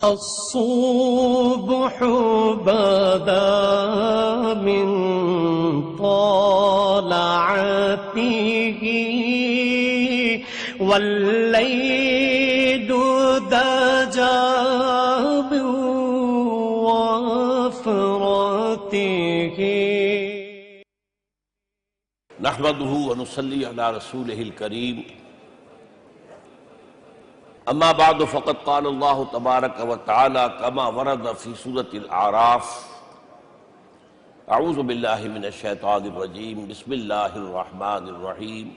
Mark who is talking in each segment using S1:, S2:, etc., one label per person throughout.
S1: الصبح بدا من طلعته والليل دجى من وفرته
S2: نحمده ونصلي على رسوله الكريم اما بعد فقد قال الله تبارك وتعالى كما ورد في سورة الأعراف اعوذ بالله من الشيطان الرجيم بسم الله الرحمن الرحيم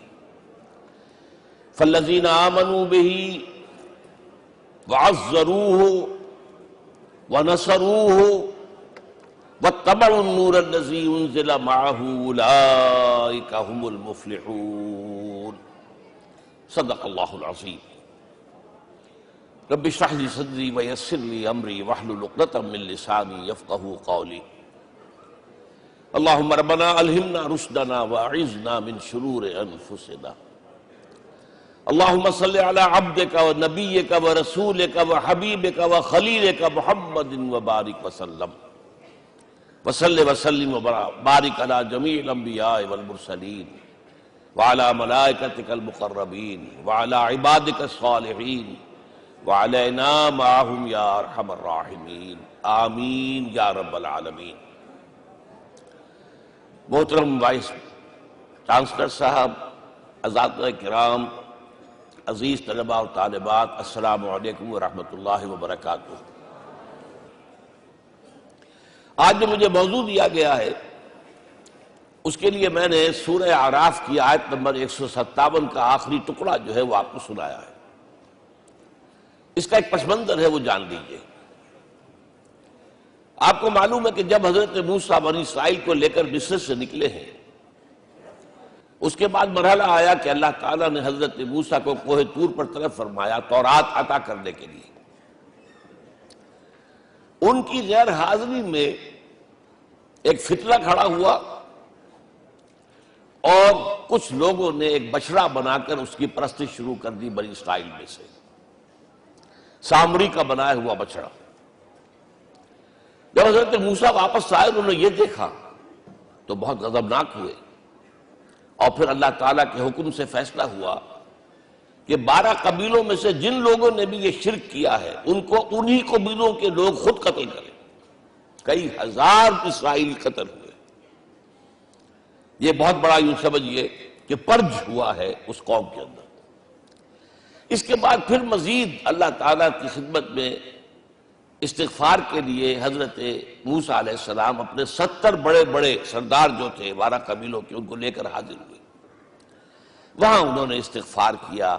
S2: فالذين آمنوا به وعزروه ونصروه واتبعوا النور الذي انزل معه اولئك هم المفلحون صدق الله العظيم رب اشرح لي صدري ويسر لي امري واحلل عقدة من لساني يفقهوا قولي اللهم ربنا الهمنا رشدنا واعذنا من شرور انفسنا اللهم صل على عبدك ونبيك ورسولك وحبيبك وخليلك محمد وبارك وسلم وصلی وسلم وبارک علی جمیع الانبیاء والمرسلین وعلی ملائکتک المقربین وعلی عبادک الصالحین وعلینا معہم یا ارحم الراحمین آمین یا رب العالمین۔ محترم وائس چانسلر صاحب، اساتذہ کرام، عزیز طلباء و طالبات، السلام علیکم ورحمۃ اللہ وبرکاتہ۔ آج جو مجھے موضوع دیا گیا ہے اس کے لیے میں نے سورہ اعراف کی آیت نمبر 157 کا آخری ٹکڑا جو ہے وہ آپ کو سنایا ہے۔ اس کا ایک پس منظر ہے وہ جان لیجئے۔ آپ کو معلوم ہے کہ جب حضرت موسیٰ بنی اسرائیل کو لے کر مصر سے نکلے ہیں، اس کے بعد مرحلہ آیا کہ اللہ تعالیٰ نے حضرت موسیٰ کو کوہ طور پر طلب فرمایا تورات عطا کرنے کے لیے۔ ان کی غیر حاضری میں ایک فتنہ کھڑا ہوا اور کچھ لوگوں نے ایک بچڑا بنا کر اس کی پرستش شروع کر دی بنی اسرائیل میں سے، سامری کا بنایا ہوا بچڑا۔ جب حضرت موسیٰ واپس آئے انہوں نے یہ دیکھا تو بہت غضبناک ہوئے، اور پھر اللہ تعالیٰ کے حکم سے فیصلہ ہوا کہ 12 قبیلوں میں سے جن لوگوں نے بھی یہ شرک کیا ہے ان کو انہی قبیلوں کے لوگ خود قتل کریں۔ کئی ہزار اسرائیلی قتل ہوئے۔ یہ بہت بڑا یوں سمجھئے کہ پرج ہوا ہے اس قوم کے اندر۔ اس کے بعد پھر مزید اللہ تعالیٰ کی خدمت میں استغفار کے لیے حضرت موسیٰ علیہ السلام اپنے 70 بڑے بڑے سردار جو تھے 12 قبیلوں کے ان کو لے کر حاضر ہوئے۔ وہاں انہوں نے استغفار کیا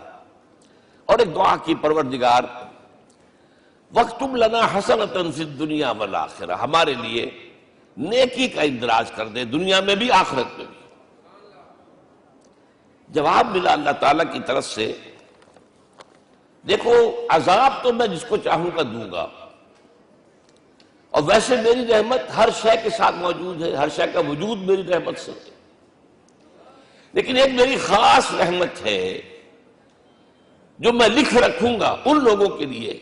S2: اور ایک دعا کی، پروردگار وَاكْتُبْ لَنَا حَسَنَةً فِي الدُّنْيَا وَالْآخِرَةِ، ہمارے لیے نیکی کا اندراج کر دے، دنیا میں بھی آخرت میں بھی۔ جواب ملا اللہ تعالیٰ کی طرف سے، دیکھو عذاب تو میں جس کو چاہوں گا دوں گا، اور ویسے میری رحمت ہر شے کے ساتھ موجود ہے، ہر شے کا وجود میری رحمت سے ہے، لیکن ایک میری خاص رحمت ہے جو میں لکھ رکھوں گا ان لوگوں کے لیے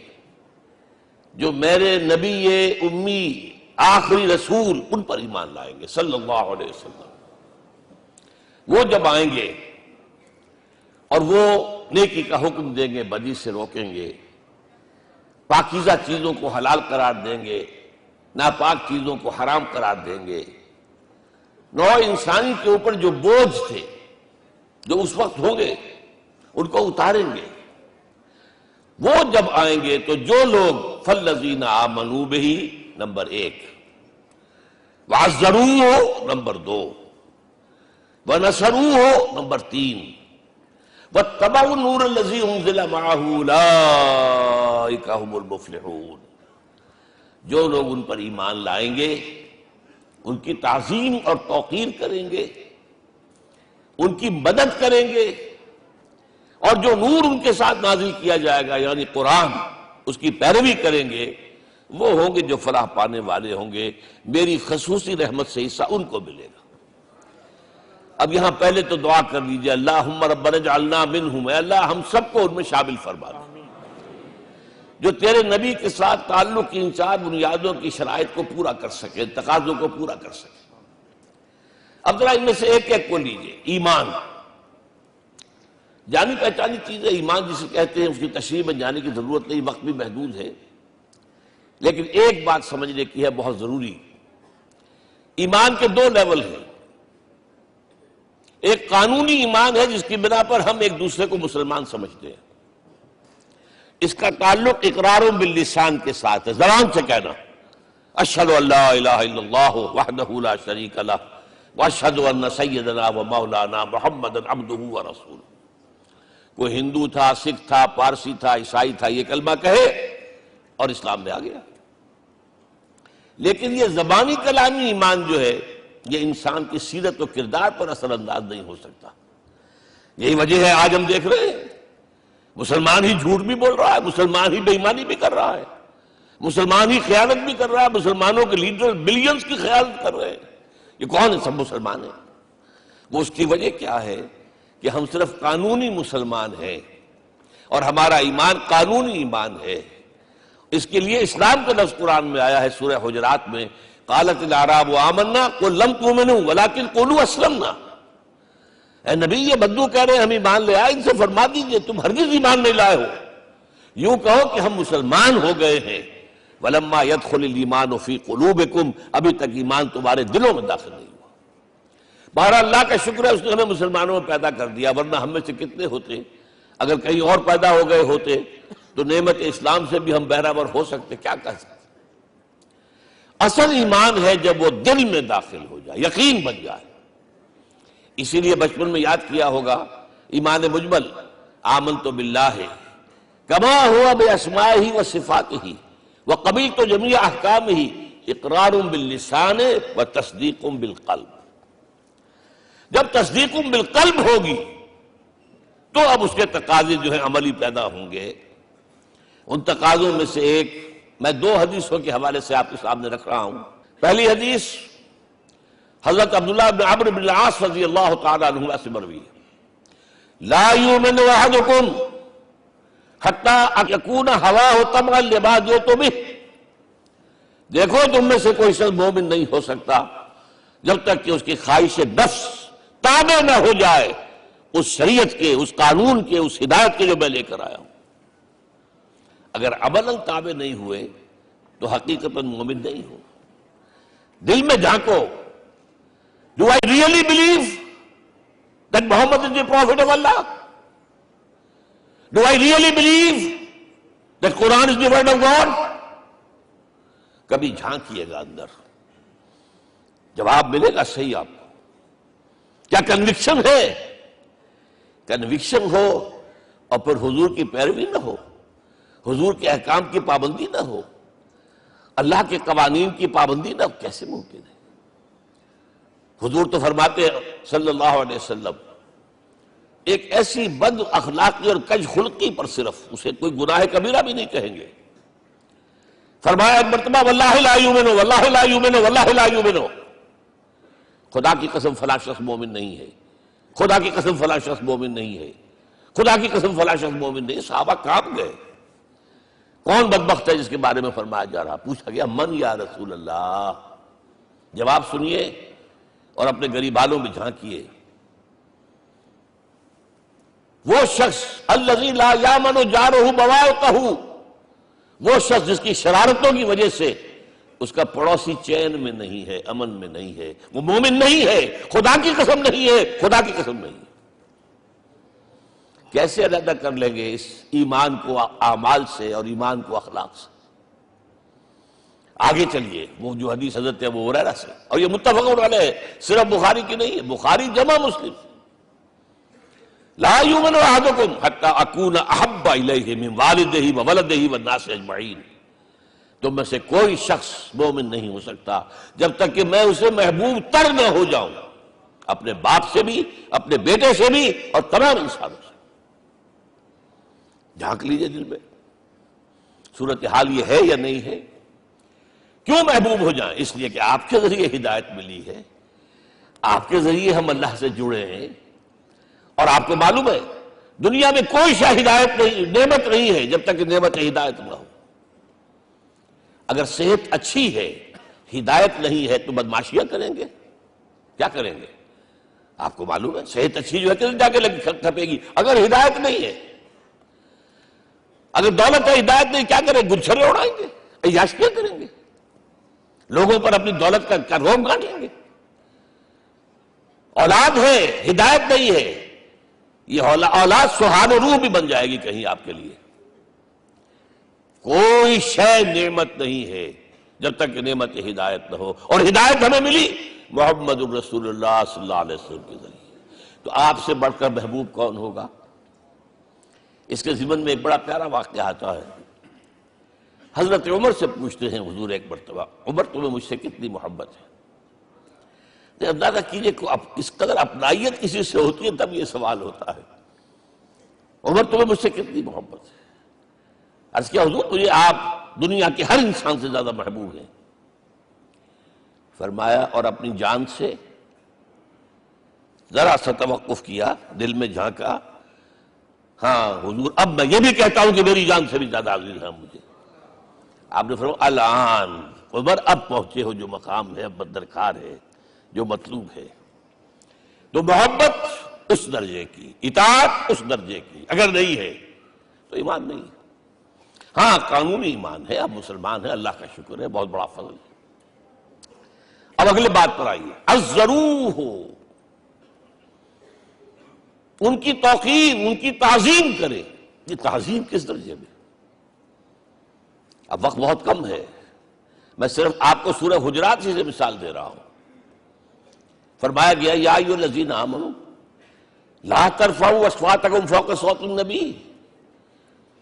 S2: جو میرے نبی امی آخری رسول ان پر ایمان لائیں گے صلی اللہ علیہ وسلم۔ وہ جب آئیں گے اور وہ نیکی کا حکم دیں گے، بدی سے روکیں گے، پاکیزہ چیزوں کو حلال قرار دیں گے، ناپاک چیزوں کو حرام قرار دیں گے، نوع انسانی کے اوپر جو بوجھ تھے جو اس وقت ہوں گے ان کو اتاریں گے۔ وہ جب آئیں گے تو جو لوگ فَالَّذِينَ آمَنُوا بِهِ نمبر 1، وَعَزَّرُوهُ نمبر 2، وَنَصَرُوهُ نمبر 3، وَاتَّبَعُوا النُّورَ الَّذِي أُنزِلَ مَعَهُ أُولَئِكَ هُمُ الْمُفْلِحُونَ۔ جو لوگ ان پر ایمان لائیں گے، ان کی تعظیم اور توقیر کریں گے، ان کی مدد کریں گے، اور جو نور ان کے ساتھ نازل کیا جائے گا یعنی قرآن، اس کی پیروی کریں گے، وہ ہوں گے جو فلاح پانے والے ہوں گے، میری خصوصی رحمت سے حصہ ان کو ملے گا۔ اب یہاں پہلے تو دعا کر لیجئے، اللہم ربنا اجعلنا منہم، اے اللہ ہم سب کو ان میں شامل فرما دے۔ جو تیرے نبی کے ساتھ تعلق کی ان 4 بنیادوں کی شرائط کو پورا کر سکے، تقاضوں کو پورا کر سکے۔ اب ذرا ان میں سے ایک ایک کو لیجئے۔ ایمان جانی پہچانی چیز ہے، ایمان جسے کہتے ہیں، اس کی تشریح میں جانے کی ضرورت نہیں، وقت بھی محدود ہے، لیکن ایک بات سمجھنے کی ہے بہت ضروری۔ ایمان کے 2 لیول ہیں۔ ایک قانونی ایمان ہے جس کی بنا پر ہم ایک دوسرے کو مسلمان سمجھتے ہیں، اس کا تعلق اقرار باللسان کے ساتھ ہے، زبان سے کہنا اشہد ان لا الہ الا اللہ وحدہ لا شریک لہ واشہد ان سیدنا و مولانا محمد عبدہ ورسولہ۔ کوئی ہندو تھا، سکھ تھا، پارسی تھا، عیسائی تھا، یہ کلمہ کہے اور اسلام میں آ گیا۔ لیکن یہ زبانی کلامی ایمان جو ہے یہ انسان کی سیرت و کردار پر اثر انداز نہیں ہو سکتا۔ یہی وجہ ہے آج ہم دیکھ رہے ہیں مسلمان ہی جھوٹ بھی بول رہا ہے، مسلمان ہی بے ایمانی بھی کر رہا ہے، مسلمان ہی خیانت بھی کر رہا ہے، مسلمانوں کے لیڈر بلینز کی خیانت کر رہے ہیں۔ یہ کون ہے؟ سب مسلمان ہیں۔ وہ اس کی وجہ کیا ہے کہ ہم صرف قانونی مسلمان ہیں اور ہمارا ایمان قانونی ایمان ہے۔ اس کے لیے اسلام کا لفظ قرآن میں آیا ہے سورہ حجرات میں، قالت الاعراب آمنا قل لم تؤمنوا ولکن قولوا اسلمنا۔ اے نبی یہ بدو کہہ رہے ہیں ہم ایمان لے آئے، ان سے فرما دیجئے تم ہرگز ایمان نہیں لائے ہو، یوں کہو کہ ہم مسلمان ہو گئے ہیں۔ ولما يدخل الایمان فی قلوبکم، ابھی تک ایمان تمہارے دلوں میں داخل نہیں ہوا۔ بہرحال اللہ کا شکر ہے اس نے ہمیں مسلمانوں میں پیدا کر دیا، ورنہ ہم میں سے کتنے ہوتے اگر کہیں اور پیدا ہو گئے ہوتے تو نعمت اسلام سے بھی ہم بہرہور ہو سکتے، کیا کہہ سکتے۔ اصل ایمان ہے جب وہ دل میں داخل ہو جائے، یقین بن جائے۔ اسی لیے بچپن میں یاد کیا ہوگا ایمان مجمل، آمنت باللہ کما ہوا باسمائہ و صفاتہ وقبلت جمیع احکامہ اقرار باللسان و تصدیق بالقلب۔ جب تصدیق بالقلب ہوگی تو اب اس کے تقاضے جو ہیں عملی پیدا ہوں گے۔ ان تقاضوں میں سے ایک میں 2 حدیثوں کے حوالے سے آپ کے سامنے رکھ رہا ہوں۔ پہلی حدیث حضرت عبداللہ بن عمرو بن العاص رضی اللہ تعالی عنہما سے مروی ہے، لا یؤمن احدکم حتی ان یکون ہواہ طبعا لما جئت بہ۔ دیکھو تم میں سے کوئی شخص مومن نہیں ہو سکتا جب تک کہ اس کی خواہش نفس تابع نہ ہو جائے اس شریعت کے، اس قانون کے، اس ہدایت کے جو میں لے کر آیا ہوں۔ اگر عملاً تابع نہیں ہوئے تو حقیقتاً مومن نہیں ہو۔ دل میں جھانکو، Do I really believe that Muhammad is the Prophet of Allah? Do I really believe that Quran is the word of God? کبھی جھانکیے گا اندر، جواب ملے گا صحیح آپ کو۔ کیا کنوکشن ہے؟ کنوکشن ہو اور پھر حضور کی پیروی نہ ہو، حضور کے احکام کی پابندی نہ ہو، اللہ کے قوانین کی پابندی نہ ہو، کیسے ممکن ہے؟ حضور تو فرماتے ہیں صلی اللہ علیہ وسلم ایک ایسی بد اخلاقی اور کج خلقی پر صرف اسے کوئی گناہ کبیرہ بھی نہیں کہیں گے۔ فرمایا ایک مرتبہ واللہ لا یؤمن واللہ لا یؤمن واللہ لا یؤمن، خدا کی قسم فلاں شخص مومن نہیں ہے، خدا کی قسم فلاں شخص مومن نہیں ہے، خدا کی قسم فلاں شخص مومن نہیں۔ صحابہ کانپ گئے، کون بدبخت ہے جس کے بارے میں فرمایا جا رہا؟ پوچھا گیا من یا رسول اللہ؟ جواب سنیے اور اپنے غریب حالوں میں جھانکیے۔ وہ شخص الذی لا یامن جارہ بوائقہ، وہ شخص جس کی شرارتوں کی وجہ سے اس کا پڑوسی چین میں نہیں ہے، امن میں نہیں ہے، وہ مومن نہیں ہے، خدا کی قسم نہیں ہے، خدا کی قسم نہیں ہے۔ کیسے علیحدہ کر لیں گے اس ایمان کو اعمال سے اور ایمان کو اخلاق سے؟ آگے چلیے، وہ جو حدیث حضرت ابو ہریرہ سے، اور یہ متفق علیہ ہے، صرف بخاری کی نہیں ہے، بخاری جمع مسلم۔ لا یؤمن احدکم حتی اکون احب الیہ من والدہ وولدہ والناس اجمعین۔ تم میں سے کوئی شخص مومن نہیں ہو سکتا جب تک کہ میں اسے محبوب تر نہ ہو جاؤں، اپنے باپ سے بھی، اپنے بیٹے سے بھی، اور تمام انسانوں سے۔ جھانک لیجئے دل میں، صورتحال یہ ہے یا نہیں ہے؟ کیوں محبوب ہو جائیں؟ اس لیے کہ آپ کے ذریعے ہدایت ملی ہے، آپ کے ذریعے ہم اللہ سے جڑے ہیں، اور آپ کو معلوم ہے دنیا میں کوئی شے ہدایت نہیں، نعمت نہیں ہے جب تک کہ نعمت ہدایت نہ ہو۔ اگر صحت اچھی ہے، ہدایت نہیں ہے، تو بدماشیاں کریں گے، کیا کریں گے؟ آپ کو معلوم ہے صحت اچھی جو ہے کہ جا کے کھپے گی، اگر ہدایت نہیں ہے۔ اگر دولت ہے، ہدایت نہیں، کیا کریں؟ گلچھرے اڑائیں گے، عیاشیاں کریں گے، لوگوں پر اپنی دولت کا روب گاڑیں گے۔ اولاد ہے، ہدایت نہیں ہے، یہ اولاد سہان روح بھی بن جائے گی کہیں آپ کے لیے۔ کوئی شے نعمت نہیں ہے جب تک کہ نعمت ہدایت نہ ہو، اور ہدایت ہمیں ملی محمد الرسول اللہ صلی اللہ علیہ وسلم کے ذریعے۔ تو آپ سے بڑھ کر محبوب کون ہوگا؟ اس کے ضمن میں ایک بڑا پیارا واقعہ آتا ہے۔ حضرت عمر سے پوچھتے ہیں حضور ایک مرتبہ، عمر تمہیں مجھ سے کتنی محبت ہے؟ تو اندازہ کیجئے کہ اس قدر اپنائیت کسی سے ہوتی ہے تب یہ سوال ہوتا ہے، عمر تمہیں مجھ سے کتنی محبت ہے؟ عرض کیا حضور مجھے آپ دنیا کے ہر انسان سے زیادہ محبوب ہیں۔ فرمایا اور اپنی جان سے؟ ذرا سا توقف کیا، دل میں جھانکا، ہاں حضور اب میں یہ بھی کہتا ہوں کہ میری جان سے بھی زیادہ عزیز ہے مجھے۔ آپ نے فرمایا الان عمر اب پہنچے ہو جو مقام ہے، اب درکار ہے، جو مطلوب ہے۔ تو محبت اس درجے کی، اطاعت اس درجے کی اگر نہیں ہے تو ایمان نہیں ہے۔ ہاں قانونی ایمان ہے، اب مسلمان ہے، اللہ کا شکر ہے، بہت بڑا فضل ہے۔ اب اگلے بات پر آئیے، الضروح، ان کی توقیر، ان کی تعظیم کرے۔ یہ تعظیم کس درجے میں؟ اب وقت بہت کم ہے، میں صرف آپ کو سورہ حجرات سے مثال دے رہا ہوں۔ فرمایا گیا یا ایھا الذین آمنوا لا ترفعوا اصواتکم فوق صوت النبی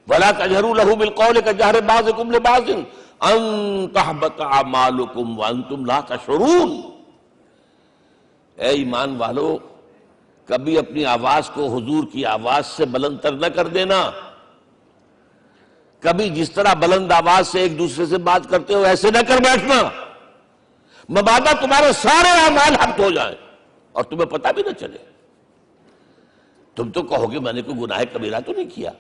S2: ولا تجہروا لہ بالقول کجہر بعضکم لبعض ان تحبط اعمالکم وانتم لا تشعرون۔ اے ایمان والو، کبھی اپنی آواز کو حضور کی آواز سے بلند تر نہ کر دینا۔ کبھی جس طرح بلند آواز سے ایک دوسرے سے بات کرتے ہو ایسے نہ کر بیٹھنا، مبادا تمہارے سارے اعمال حبط ہو جائیں اور تمہیں پتہ بھی نہ چلے۔ تم تو کہو گے میں نے کوئی گناہ کبیرہ تو نہیں کیا،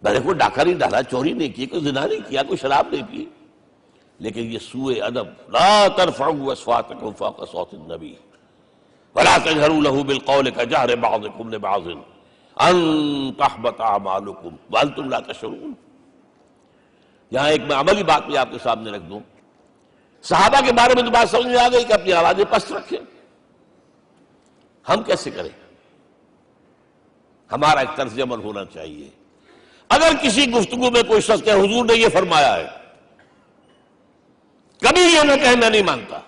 S2: میں نے کوئی ڈاکہ نہیں ڈالا، چوری نہیں کی، کوئی زنا نہیں کیا، کوئی شراب نہیں پی، لیکن یہ سوء ادب، لا ترفعوا اصواتکم فوق صوت النبی ولا تجہروا لہ بالقول کجہر بعضکم لبعض ان تحبط اعمالکم وانتم لا تشعرون۔ یہاں ایک میں عملی بات بھی آپ کے سامنے رکھ دوں۔ صحابہ کے بارے میں تو بات سمجھ میں آ گئی کہ اپنی آوازیں پست رکھیں، ہم کیسے کریں؟ ہمارا ایک طرز عمل ہونا چاہیے۔ اگر کسی گفتگو میں کوئی شخص کہ حضور نے یہ فرمایا ہے، کبھی یہ نہ کہے میں نہیں مانتا،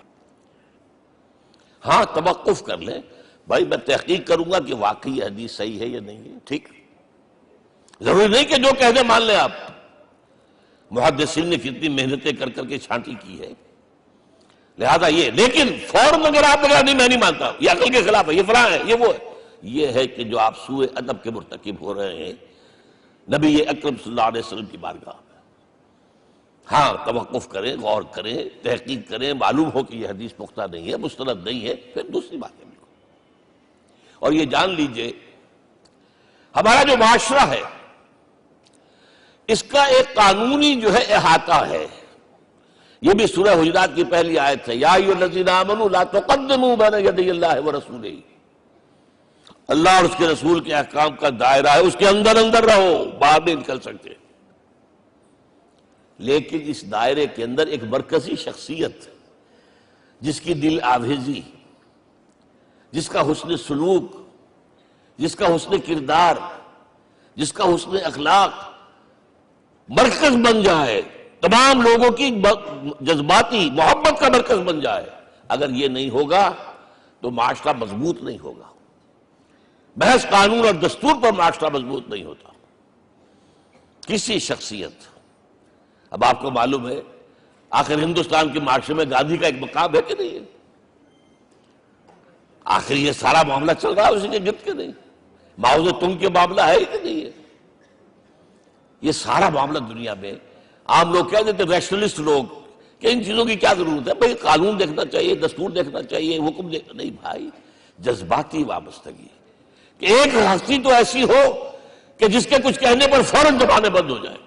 S2: ہاں توقف کر لیں، بھائی میں تحقیق کروں گا کہ واقعی یہ حدیث صحیح ہے یا نہیں ہے، ٹھیک، ضروری نہیں کہ جو کہہ دیں مان لیں آپ۔ محدثین نے کتنی محنتیں کر کر کے چھانٹی کی ہے، لہذا یہ، لیکن فوراً اگر آپ بگڑا نہیں میں نہیں مانتا، یہ عقل کے خلاف ہے، یہ فلاں ہے، یہ وہ ہے، یہ ہے کہ جو آپ سوء ادب کے مرتکب ہو رہے ہیں نبی اکرم صلی اللہ علیہ وسلم کی بارگاہ میں۔ ہاں توقف کریں، غور کریں، تحقیق کریں، معلوم ہو کہ یہ حدیث پختہ نہیں ہے، مستند نہیں ہے، پھر دوسری بات ہے۔ اور یہ جان لیجئے ہمارا جو معاشرہ ہے اس کا ایک قانونی جو ہے احاطہ ہے۔ یہ بھی سورہ حجرات کی پہلی آیت ہے، یا ایھا الذین آمنوا لا تقدموا بین یدی اللہ ورسولہ۔ اللہ اور اس کے رسول کے احکام کا دائرہ ہے، اس کے اندر اندر رہو، باہر نہیں نکل سکتے۔ لیکن اس دائرے کے اندر ایک مرکزی شخصیت جس کی دل آویزی، جس کا حسن سلوک، جس کا حسن کردار، جس کا حسن اخلاق مرکز بن جائے، تمام لوگوں کی جذباتی محبت کا مرکز بن جائے، اگر یہ نہیں ہوگا تو معاشرہ مضبوط نہیں ہوگا۔ محض قانون اور دستور پر معاشرہ مضبوط نہیں ہوتا۔ کسی شخصیت، اب آپ کو معلوم ہے آخر ہندوستان کے معاشرے میں گاندھی کا ایک مقام ہے کہ نہیں ہے؟ آخر یہ سارا معاملہ چل رہا ہے اسی کے گرد کے نہیں؟ ماؤ زے تنگ کے معاملہ ہے کہ نہیں ہے؟ یہ سارا معاملہ دنیا میں عام لوگ کہہ دیتے، ریشنلسٹ لوگ، کہ ان چیزوں کی کیا ضرورت ہے، بھائی قانون دیکھنا چاہیے، دستور دیکھنا چاہیے، حکم دیکھنا نہیں۔ بھائی جذباتی وابستگی، کہ ایک ہستی تو ایسی ہو کہ جس کے کچھ کہنے پر فوراً زبانیں بند ہو جائیں.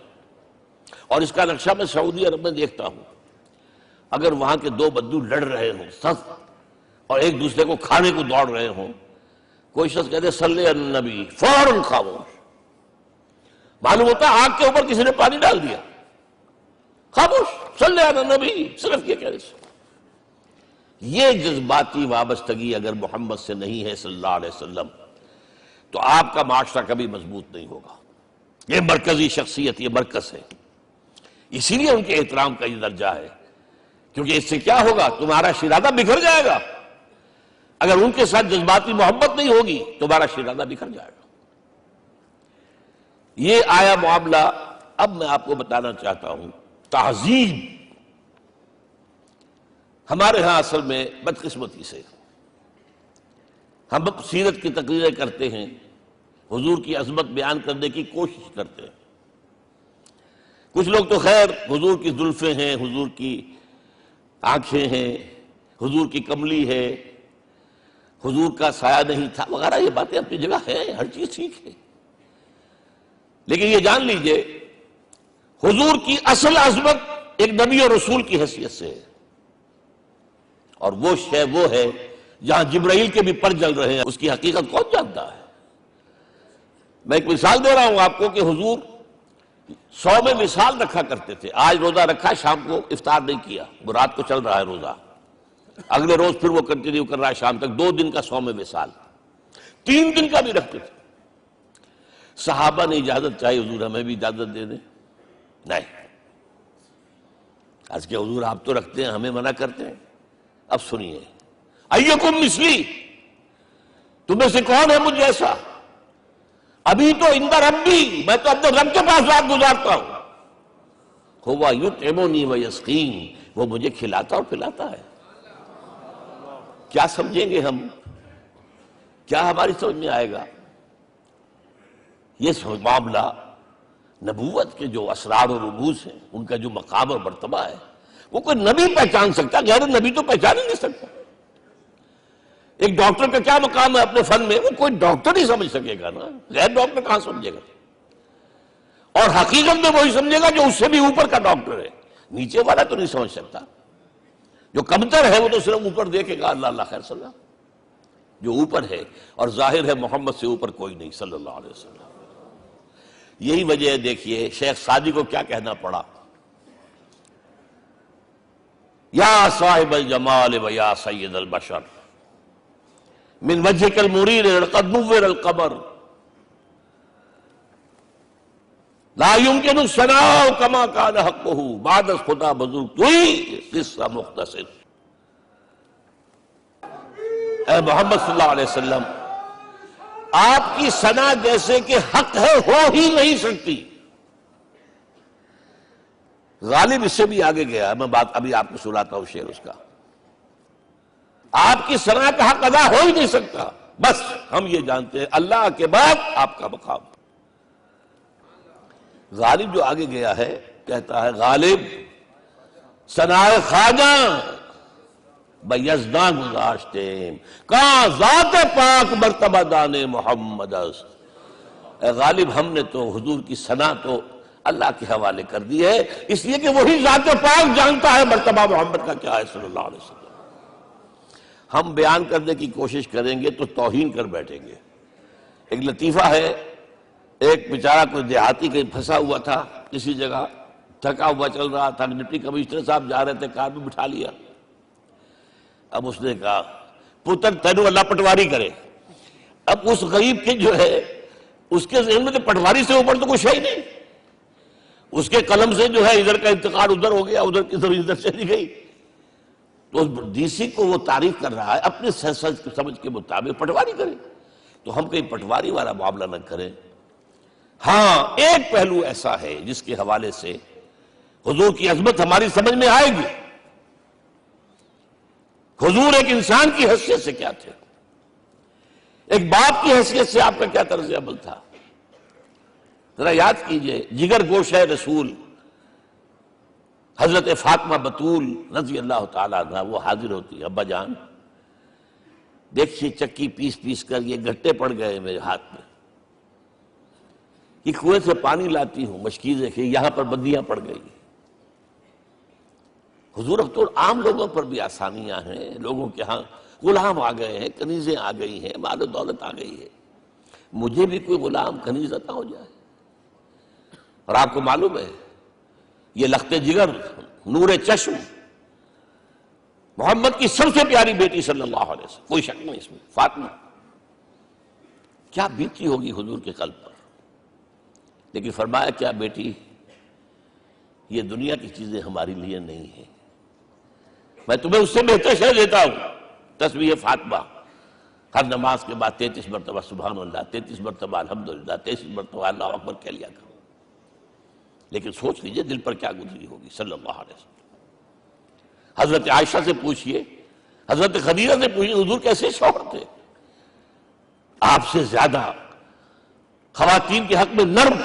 S2: اور اس کا نقشہ میں سعودی عرب میں دیکھتا ہوں، اگر وہاں کے دو بدو لڑ رہے ہوں سخت اور ایک دوسرے کو کھانے کو دوڑ رہے ہوں، کوئی شخص کہتے صلی علی النبی، فوراً خاموش. معلوم ہوتا ہے آگ کے اوپر کسی نے پانی ڈال دیا، خاموش، صلی علی النبی، صرف یہ کہنے سے. یہ جذباتی وابستگی اگر محمد سے نہیں ہے صلی اللہ علیہ وسلم تو آپ کا معاشرہ کبھی مضبوط نہیں ہوگا. یہ مرکزی شخصیت، یہ مرکز ہے. اسی لیے ان کے احترام کا یہ درجہ ہے، کیونکہ اس سے کیا ہوگا؟ تمہارا شیرازہ بکھر جائے گا. اگر ان کے ساتھ جذباتی محبت نہیں ہوگی تمہارا شیرازہ بکھر جائے گا. یہ آیا معاملہ. اب میں آپ کو بتانا چاہتا ہوں تہذیب. ہمارے ہاں اصل میں بدقسمتی سے ہم سیرت کی تقریریں کرتے ہیں، حضور کی عظمت بیان کرنے کی کوشش کرتے ہیں. کچھ لوگ تو خیر حضور کی زلفیں ہیں، حضور کی آنکھیں ہیں، حضور کی کملی ہے، حضور کا سایہ نہیں تھا وغیرہ، یہ باتیں اپنی جگہ ہیں، ہر چیز ٹھیک ہے. لیکن یہ جان لیجئے حضور کی اصل عظمت ایک نبی اور رسول کی حیثیت سے ہے، اور وہ شے وہ ہے جہاں جبرائیل کے بھی پر جل رہے ہیں. اس کی حقیقت کون جانتا ہے؟ میں ایک مثال دے رہا ہوں آپ کو کہ حضور 100 میں مثال رکھا کرتے تھے. آج روزہ رکھا، شام کو افطار نہیں کیا، وہ رات کو چل رہا ہے روزہ، اگلے روز پھر وہ کنٹینیو کر رہا ہے شام تک. 2 دن کا 100 میں مثال، 3 دن کا بھی رکھتے تھے. صحابہ نے اجازت چاہی، حضور ہمیں بھی اجازت دے دیں. نہیں، آج کے حضور آپ تو رکھتے ہیں، ہمیں منع کرتے ہیں. اب سنیے، ایکم مثلی، تمہیں سے کون ہے مجھ جیسا؟ ابھی تو عند ربی، میں تو اپنے رب کے پاس رات گزارتا ہوں. ہوا یطعمنی ویسقین، وہ مجھے کھلاتا اور پلاتا ہے. کیا سمجھیں گے ہم؟ کیا ہماری سمجھ میں آئے گا؟ یہ معاملہ نبوت کے جو اسرار و رموز ہیں، ان کا جو مقام اور مرتبہ ہے، وہ کوئی نبی پہچان سکتا، غیر نبی تو پہچان ہی نہیں سکتا. ایک ڈاکٹر کا کیا مقام ہے اپنے فن میں؟ وہ کوئی ڈاکٹر ہی سمجھ سکے گا نا، غیر ڈاکٹر کہاں سمجھے گا؟ اور حقیقت میں وہی سمجھے گا جو اس سے بھی اوپر کا ڈاکٹر ہے. نیچے والا تو نہیں سمجھ سکتا. جو کمتر ہے وہ تو صرف اوپر دیکھے گا، اللہ اللہ خیر صلی اللہ. جو اوپر ہے اور ظاہر ہے محمد سے اوپر کوئی نہیں صلی اللہ علیہ وسلم. یہی وجہ ہے، دیکھیے شیخ سعدی کو کیا کہنا پڑا، یا صاحب الجمال و یا سید البشر من وجهك المرير قد نور القمر لا يمكن الثناء كما كان حقه بعد خدا بزرگ توئی قصہ مختصر. اے محمد صلی اللہ علیہ وسلم، آپ کی ثنا جیسے کہ حق ہے ہو ہی نہیں سکتی. غالب اس سے بھی آگے گیا، میں بات ابھی آپ کو سناتا ہوں شعر اس کا. آپ کی ثنا کا حق ادا ہو ہی نہیں سکتا. بس ہم یہ جانتے ہیں اللہ کے بعد آپ کا مقام. غالب جو آگے گیا ہے کہتا ہے، غالب ثنائے خواجہ بیزداں گزاشتے کہاں ذات پاک مرتبہ دان محمد است. اے غالب ہم نے تو حضور کی ثنا تو اللہ کے حوالے کر دی ہے، اس لیے کہ وہی ذات پاک جانتا ہے مرتبہ محمد کا کیا ہے صلی اللہ علیہ وسلم. ہم بیان کرنے کی کوشش کریں گے تو توہین کر بیٹھیں گے. ایک لطیفہ ہے، ایک بیچارہ کوئی دیہاتی کہیں پھنسا ہوا تھا کسی جگہ، تھکا ہوا چل رہا تھا، ڈپٹی کمشنر صاحب جا رہے تھے، کار میں بٹھا لیا. اب اس نے کہا پتر تینوں اللہ پٹواری کرے. اب اس غریب کے جو ہے اس کے ذہن میں تو پٹواری سے اوپر تو کچھ ہے ہی نہیں. اس کے قلم سے جو ہے ادھر کا انتقال ادھر ہو گیا، ادھر کی طرف ادھر چلی گئی. تو ڈی سی کو وہ تعریف کر رہا ہے اپنے سمجھ کے مطابق، پٹواری کرے. تو ہم کہیں پٹواری والا معاملہ نہ کریں. ہاں ایک پہلو ایسا ہے جس کے حوالے سے حضور کی عظمت ہماری سمجھ میں آئے گی. حضور ایک انسان کی حیثیت سے کیا تھے، ایک باپ کی حیثیت سے آپ کا کیا طرز عمل تھا. ذرا یاد کیجئے، جگر گوشہ رسول حضرت فاطمہ بطول رضی اللہ تعالیٰ عنہ وہ حاضر ہوتی ہے، ابا جان دیکھیے چکی پیس پیس کر یہ گھٹے پڑ گئے میرے ہاتھ میں، کہ کنویں سے پانی لاتی ہوں، مشکیزیں کہ یہاں پر بندیاں پڑ گئی۔ حضور اب تو عام لوگوں پر بھی آسانیاں ہیں، لوگوں کے ہاں غلام آ گئے ہیں، کنیزیں آ گئی ہیں، مال و دولت آ گئی ہے، مجھے بھی کوئی غلام کنیز عطا ہو جائے۔ اور آپ کو معلوم ہے یہ لخت جگر، نور چشم، محمد کی سب سے پیاری بیٹی صلی اللہ علیہ وسلم، کوئی شک نہیں اس میں، فاطمہ، کیا بیتی ہوگی حضور کے قلب پر۔ لیکن فرمایا کیا بیٹی، یہ دنیا کی چیزیں ہماری لیے نہیں ہیں، میں تمہیں اس سے بہتر شے دیتا ہوں، تسبیح فاطمہ، ہر نماز کے بعد 33 مرتبہ سبحان اللہ، 33 مرتبہ الحمدللہ، 33 مرتبہ اللہ اکبر کہہ لیا کرو۔ لیکن سوچ لیجئے دل پر کیا گزری ہوگی صلی اللہ علیہ وسلم۔ حضرت عائشہ سے پوچھئے، حضرت خدیجہ سے پوچھئے، حضور کیسے شوہر تھے؟ آپ سے زیادہ خواتین کے حق میں نرم،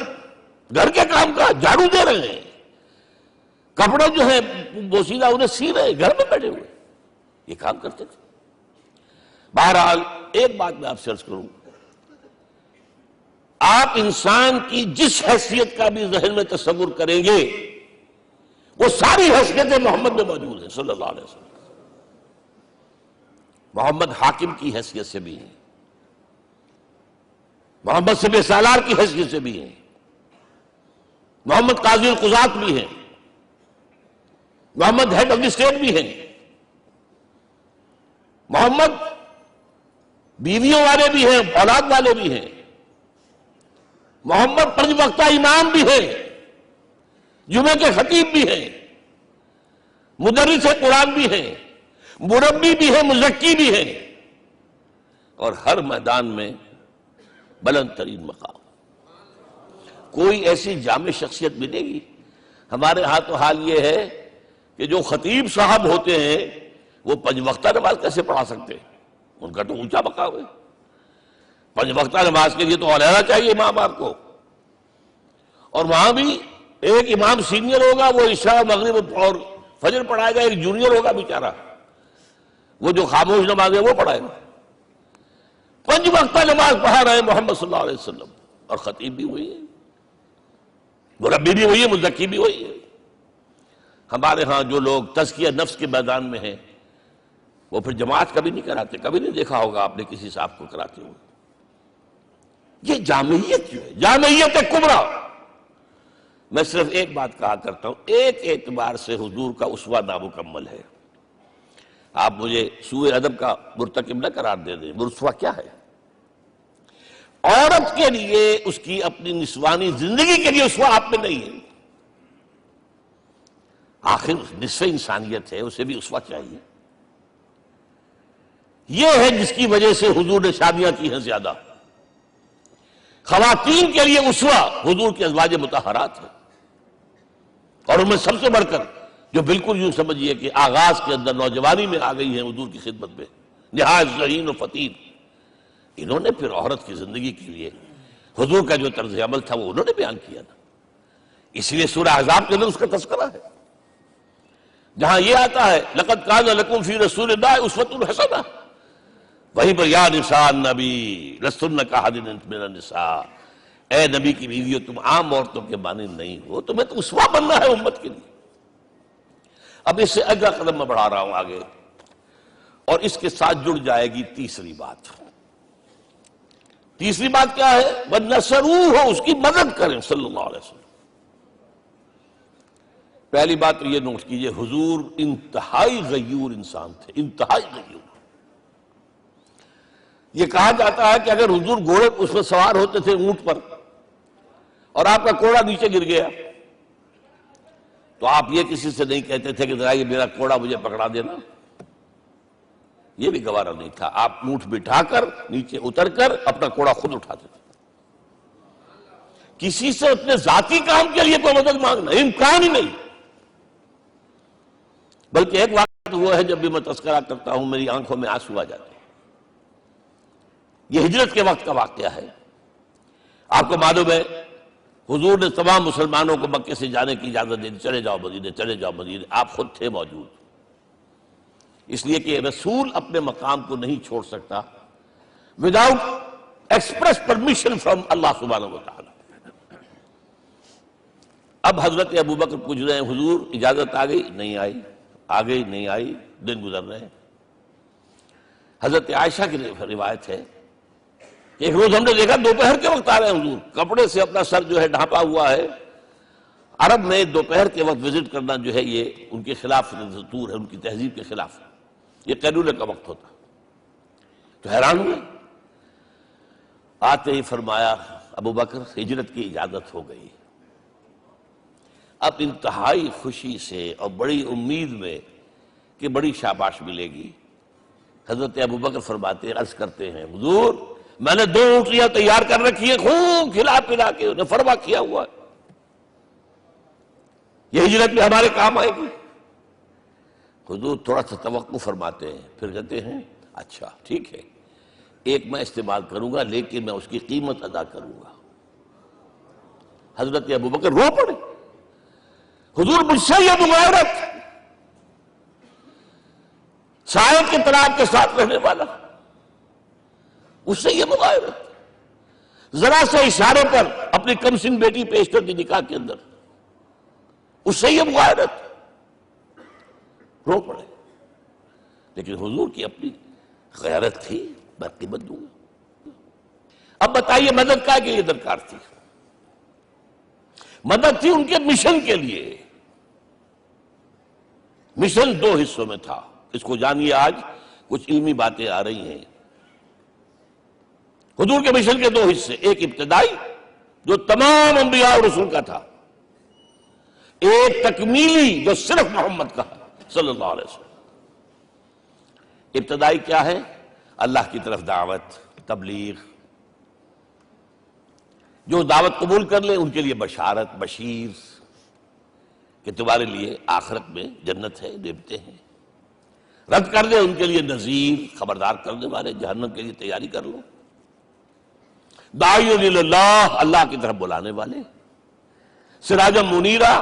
S2: گھر کے کام کا جھاڑو دے رہے ہیں، کپڑے جو ہیں بوسیدہ انہیں سی رہے ہیں، گھر میں بیٹھے ہوئے یہ کام کرتے تھے۔ بہرحال ایک بات میں آپ سے عرض کروں، آپ انسان کی جس حیثیت کا بھی ذہن میں تصور کریں گے وہ ساری حیثیتیں محمد میں موجود ہیں صلی اللہ علیہ وسلم۔ محمد حاکم کی حیثیت سے بھی ہیں، محمد سب سالار کی حیثیت سے بھی ہیں، محمد قاضی القضات بھی ہیں، محمد ہیڈ آف دی اسٹیٹ بھی ہیں، محمد بیویوں والے بھی ہیں، اولاد والے بھی ہیں، محمد 5 وقتہ امام بھی ہیں، جمعے کے خطیب بھی ہیں، مدرس قرآن بھی ہیں، مربی بھی ہیں، مزکی بھی ہیں، اور ہر میدان میں بلند ترین مقام۔ کوئی ایسی جامع شخصیت ملے گی؟ ہمارے ہاں تو حال یہ ہے کہ جو خطیب صاحب ہوتے ہیں وہ 5 وقتہ نماز کیسے پڑھا سکتے ہیں؟ ان کا تو اونچا مقام ہے، 5 وقتہ نماز کے لیے تو علیحدہ چاہیے امام آپ کو، اور وہاں بھی ایک امام سینئر ہوگا، وہ عشاء مغرب اور فجر پڑھائے گا، ایک جونیئر ہوگا بیچارہ، وہ جو خاموش نماز ہے وہ پڑھائے گا۔ 5 وقتہ نماز پڑھا رہے محمد صلی اللہ علیہ وسلم، اور خطیب بھی وہی ہے، مربی بھی وہی ہے، مزکی بھی وہی ہے۔ ہمارے ہاں جو لوگ تزکیہ نفس کے میدان میں ہیں وہ پھر جماعت کبھی نہیں کراتے، کبھی نہیں دیکھا ہوگا آپ نے کسی صاحب کو کراتے ہوئے۔ یہ جامعیت جو ہے، جامعیت کبریٰ۔ میں صرف ایک بات کہا کرتا ہوں، ایک اعتبار سے حضور کا اسوہ نامکمل ہے۔ آپ مجھے سوء ادب کا مرتکب نہ قرار دے دیں، اسوہ کیا ہے؟ عورت کے لیے اس کی اپنی نسوانی زندگی کے لیے اسوہ آپ میں نہیں ہے، آخر نصف انسانیت ہے، اسے بھی اسوہ چاہیے۔ یہ ہے جس کی وجہ سے حضور نے شادیاں کی ہیں زیادہ۔ خواتین کے لیے اسوہ حضور کے ازواج مطہرات ہیں، اور ان میں سب سے بڑھ کر جو بالکل یوں سمجھیے کہ آغاز کے اندر نوجوانی میں آ گئی ہیں حضور کی خدمت میں، نہایت ذہین و فطین، انہوں نے پھر عورت کی زندگی کے لیے حضور کا جو طرز عمل تھا وہ انہوں نے بیان کیا نا۔ اس لیے سورہ احزاب کے اندر اس کا تذکرہ ہے، جہاں یہ آتا ہے لَقَدْ كَانَ لَكُمْ فِي رَسُولِ اللَّهِ أُسْوَةٌ حَسَنَةٌ، وہیں پر یا نساء النبی لستن کأحد من النساء، اے نبی کی بیویوں تم عام عورتوں کے مانند نہیں ہو، تمہیں تو اسوہ بننا ہے امت کے لیے۔ اب اس سے اگلا قدم میں بڑھا رہا ہوں آگے، اور اس کے ساتھ جڑ جائے گی تیسری بات۔ تیسری بات کیا ہے؟ وَنَّصَرُوهُ، اس کی مدد کریں صلی اللہ علیہ وسلم۔ پہلی بات تو یہ نوٹ کیجئے، حضور انتہائی غیور انسان تھے، انتہائی غیور۔ یہ کہا جاتا ہے کہ اگر حضور گھوڑے اس پر سوار ہوتے تھے اونٹ پر، اور آپ کا کوڑا نیچے گر گیا تو آپ یہ کسی سے نہیں کہتے تھے کہ ذرا یہ میرا کوڑا مجھے پکڑا دینا، یہ بھی گوارا نہیں تھا، آپ اونٹ بٹھا کر نیچے اتر کر اپنا کوڑا خود اٹھاتے تھے۔ کسی سے اپنے ذاتی کام کے لیے کوئی مدد مانگنا امکان ہی نہیں۔ بلکہ ایک واقعہ تو وہ ہے جب بھی میں تذکرہ کرتا ہوں میری آنکھوں میں آنسو آ جاتے ہیں۔ یہ ہجرت کے وقت کا واقعہ ہے۔ آپ کو معلوم ہے حضور نے تمام مسلمانوں کو مکے سے جانے کی اجازت دے دی، چلے جاؤ مدینے، چلے جاؤ مدینے، آپ خود تھے موجود۔ اس لیے کہ رسول اپنے مقام کو نہیں چھوڑ سکتا وداؤٹ ایکسپریس پرمیشن فرام اللہ سبحانہ و تعالی۔ اب حضرت ابوبکر پوچھ رہے ہیں حضور اجازت آ گئی؟ نہیں آئی۔ آ گئی؟ نہیں آئی۔ دن گزر رہے ہیں۔ حضرت عائشہ کی روایت ہے کہ ایک روز ہم نے دیکھا دوپہر کے وقت آ رہے ہیں حضور، کپڑے سے اپنا سر جو ہے ڈھانپا ہوا ہے۔ عرب میں دوپہر کے وقت وزٹ کرنا جو ہے یہ ان کے خلاف دستور ہے، ان کی تہذیب کے خلاف، یہ قیلولے کا وقت ہوتا۔ تو حیران ہوئے، آتے ہی فرمایا ابوبکر ہجرت کی اجازت ہو گئی۔ اب انتہائی خوشی سے اور بڑی امید میں کہ بڑی شاباش ملے گی، حضرت ابوبکر فرماتے عرض کرتے ہیں حضور میں نے 2 اونٹیاں تیار کر رکھی ہیں، خوب کھلا پلا کے انہیں فرما کیا ہوا ہے، یہ ہجرت میں ہمارے کام آئے گی۔ حضور تھوڑا سا توقع فرماتے ہیں، پھر کہتے ہیں اچھا ٹھیک ہے، ایک میں استعمال کروں گا لیکن میں اس کی قیمت ادا کروں گا۔ حضرت ابوبکر رو پڑے، حضور مجھ سے یہ مغایرت، سائے کے تراب کے ساتھ رہنے والا، اس سے یہ مغایرت، ذرا سے اشارے پر اپنی کم سن بیٹی پیش کر دی نکاح کے اندر، اس سے یہ مغایرت، رو پڑے۔ لیکن حضور کی اپنی غیرت تھی، میں قیمت دوں گا۔ اب بتائیے مدد کا کے لیے درکار تھی؟ مدد تھی ان کے مشن کے لیے۔ مشن 2 حصوں میں تھا، اس کو جانیے، آج کچھ علمی باتیں آ رہی ہیں۔ حضور کے مشن کے 2 حصے، ایک ابتدائی جو تمام انبیاء اور رسول کا تھا، ایک تکمیلی جو صرف محمد کا صلی اللہ علیہ وسلم۔ ابتدائی کیا ہے؟ اللہ کی طرف دعوت، تبلیغ۔ جو دعوت قبول کر لیں ان کے لیے بشارت، بشیر کہ تمہارے لیے آخرت میں جنت ہے، نعمتیں ہیں۔ رد کر دیں ان کے لیے نذیر، خبردار کرنے والے، جہنم کے لیے تیاری کر لو۔ داعی اللہ، اللہ کی طرف بلانے والے، سراجا منیرا،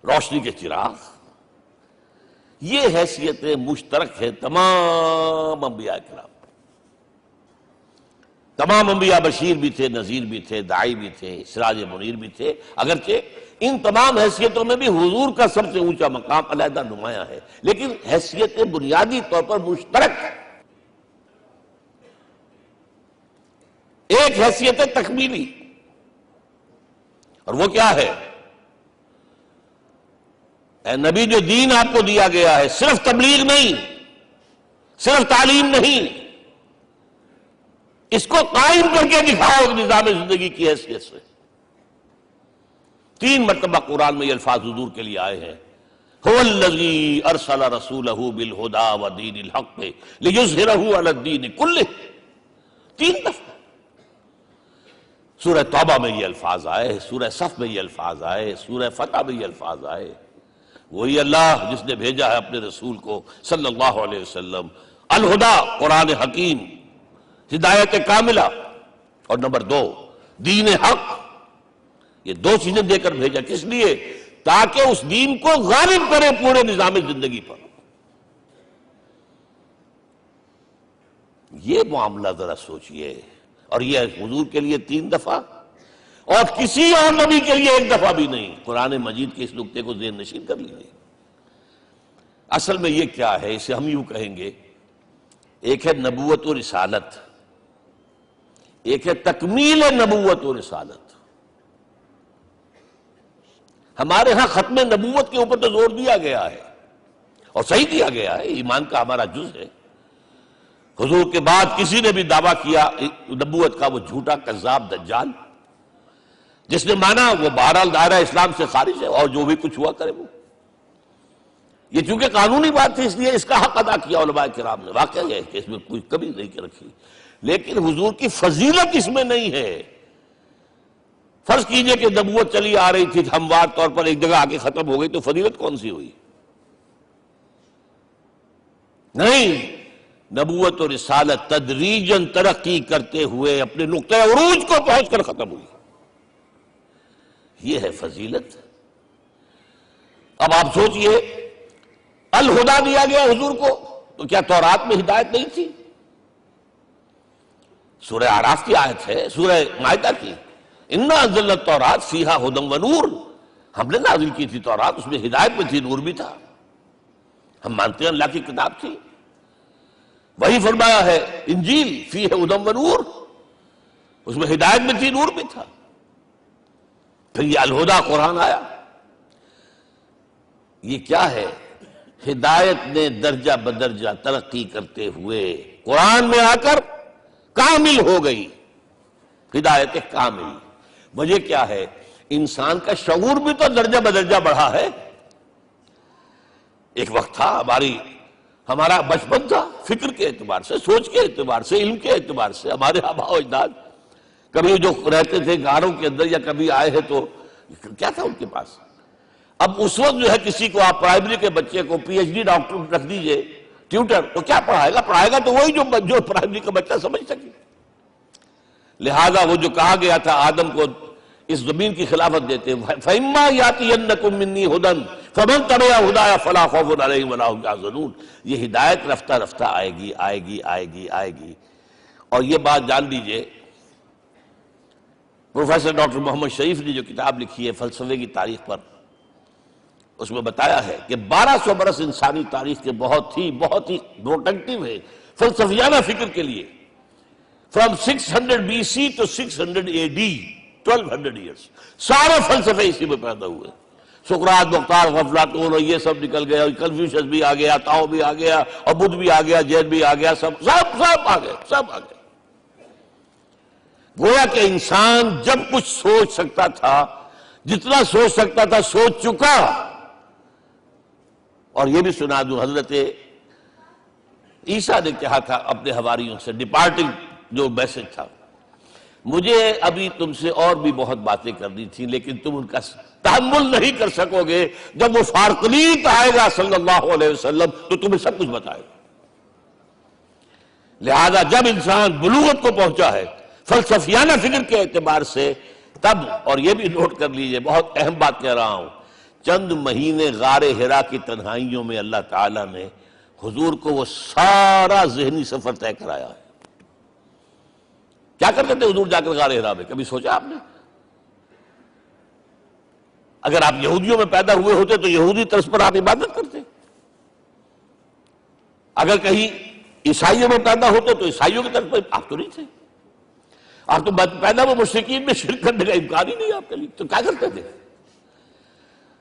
S2: روشنی کے چراغ۔ یہ حیثیتیں مشترک ہے تمام انبیاء کرام۔ تمام انبیاء بشیر بھی تھے، نذیر بھی تھے، داعی بھی تھے، سراج منیر بھی تھے، اگرچہ ان تمام حیثیتوں میں بھی حضور کا سب سے اونچا مقام علیحدہ نمایاں ہے، لیکن حیثیتیں بنیادی طور پر مشترک۔ ایک حیثیت تکمیلی، اور وہ کیا ہے؟ اے نبی جو دین آپ کو دیا گیا ہے صرف تبلیغ نہیں، صرف تعلیم نہیں، اس کو قائم کر کے دکھاؤ نظام زندگی کی حیثیت سے۔ 3 مرتبہ قرآن میں یہ الفاظ حضور کے لیے آئے ہیں، هو الذی ارسل رسولہ بالہدی ودین الحق لیظہرہ علی الدین کلہ۔ 3 دفعہ سورہ توبہ میں یہ الفاظ آئے، سورہ صف میں یہ الفاظ آئے، سورہ فتح میں یہ الفاظ آئے۔ وہی اللہ جس نے بھیجا ہے اپنے رسول کو صلی اللہ علیہ وسلم، الہدا قرآن حکیم، ہدایت کاملہ، اور نمبر 2 دین حق۔ یہ 2 چیزیں دے کر بھیجا، کس لیے؟ تاکہ اس دین کو غالب کرے پورے نظام زندگی پر۔ یہ معاملہ ذرا سوچئے، اور یہ حضور کے لیے 3 دفعہ، اور کسی اور نبی کے لیے 1 دفعہ بھی نہیں۔ قرآن مجید کے اس نقطے کو ذہن نشین کر لیجیے۔ اصل میں یہ کیا ہے؟ اسے ہم یوں کہیں گے، ایک ہے نبوت و رسالت، ایک ہے تکمیل نبوت و رسالت۔ ہمارے ہاں ختم نبوت کے اوپر تو زور دیا گیا ہے، اور صحیح دیا گیا ہے، ایمان کا ہمارا جز ہے۔ حضور کے بعد کسی نے بھی دعویٰ کیا نبوت کا، وہ جھوٹا، کذاب، دجال، جس نے مانا وہ بہرحال دائرہ اسلام سے خارج ہے، اور جو بھی کچھ ہوا کرے وہ۔ یہ چونکہ قانونی بات تھی اس لیے اس کا حق ادا کیا علماء کرام نے، واقعہ ہے کہ اس میں کوئی کمی نہیں رکھی، لیکن حضور کی فضیلت اس میں نہیں ہے۔ فرض کیجئے کہ نبوت چلی آ رہی تھی ہموار طور پر، ایک جگہ آ کے ختم ہو گئی، تو فضیلت کون سی ہوئی؟ نہیں، نبوت اور رسالت تدریجاً ترقی کرتے ہوئے اپنے نقطۂ عروج کو پہنچ کر ختم ہوئی، یہ ہے فضیلت۔ اب آپ سوچئے، الہدا دیا گیا حضور کو، تو کیا تورات میں ہدایت نہیں تھی؟ سورہ اعراف کی آیت ہے، سورہ مائدہ کی، انا انزلنا التوراۃ فیہا ھدی و نور، ہم نے نازل کی تھی تورات، اس میں ہدایت بھی تھی، نور بھی تھا. ہم مانتے ہیں اللہ کی کتاب تھی. وہی فرمایا ہے انجیل فیہا ھدی و نور، اس میں ہدایت بھی تھی، نور بھی تھا. پھر یہ الہدیٰ قرآن آیا. یہ کیا ہے؟ ہدایت نے درجہ بدرجہ ترقی کرتے ہوئے قرآن میں آ کر کامل ہو گئی، ہدایت کامل. وجہ کیا ہے؟ انسان کا شعور بھی تو درجہ بدرجہ بڑھا ہے. ایک وقت تھا ہمارا بچپن تھا، فکر کے اعتبار سے، سوچ کے اعتبار سے، علم کے اعتبار سے. ہمارے آباء و اجداد کبھی جو رہتے تھے غاروں کے اندر یا کبھی آئے ہیں تو کیا تھا ان کے پاس؟ اب اس وقت جو ہے کسی کو آپ پرائمری کے بچے کو پی ایچ ڈی ڈاکٹر رکھ دیجئے ٹیوٹر، تو کیا پڑھائے گا تو وہی جو پرائمری کا بچہ سمجھ سکے. لہذا وہ جو کہا گیا تھا آدم کو اس زمین کی خلافت دیتے، فَإِمَّا يَأْتِيَنَّكُم مِّنِّي هُدًى فَمَن تَبِعَ هُدَايَ فَلَا خَوْفٌ عَلَيْهِمْ وَلَا هُمْ يَحْزَنُونَ. یہ ہدایت رفتہ رفتہ آئے گی آئے گی آئے گی آئے گی. اور یہ بات جان لیجئے، پروفیسر ڈاکٹر محمد شریف نے جو کتاب لکھی ہے فلسفے کی تاریخ پر، اس میں بتایا ہے کہ 1200 برس انسانی تاریخ کے بہت ہی پروڈکٹیو ہے فلسفیانہ فکر کے لیے. From 600 BC to 600 AD 1200 years سارے فلسفے اسی میں پیدا ہوئے. سقراط، مختار، افلاطون اور یہ سب نکل گیا، کنفیوشس بھی آ گیا، تاؤ بھی آ گیا، اور بدھ بھی آ گیا، جین بھی آ گیا، سب آ گئے. گویا کہ انسان جب کچھ سوچ سکتا تھا، جتنا سوچ سکتا تھا سوچ چکا. اور یہ بھی سنا دوں، حضرت عیسیٰ نے کہا تھا اپنے حواریوں سے، ڈپارٹنگ جو میسج تھا، مجھے ابھی تم سے اور بھی بہت باتیں کرنی تھی لیکن تم ان کا تحمل نہیں کر سکو گے. جب وہ فارقلیت آئے گا صلی اللہ علیہ وسلم تو تمہیں سب کچھ بتائے گا. لہذا جب انسان بلوغت کو پہنچا ہے فلسفیانہ فکر کے اعتبار سے، تب، اور یہ بھی نوٹ کر لیجئے، بہت اہم بات کہہ رہا ہوں، چند مہینے غار حرا کی تنہائیوں میں اللہ تعالیٰ نے حضور کو وہ سارا ذہنی سفر طے کرایا ہے. کیا کرتے تھے حضور جا کر غار حرا میں؟ کبھی سوچا آپ نے؟ اگر آپ یہودیوں میں پیدا ہوئے ہوتے تو یہودی طرز پر آپ عبادت کرتے. اگر کہیں عیسائیوں میں پیدا ہوتے تو عیسائیوں کی طرف پر آپ تو نہیں تھے. آپ تو پیدا وہ مشرکین میں شرک کرنے کا امکان ہی نہیں آپ کے لیے. تو کیا کرتے تھے؟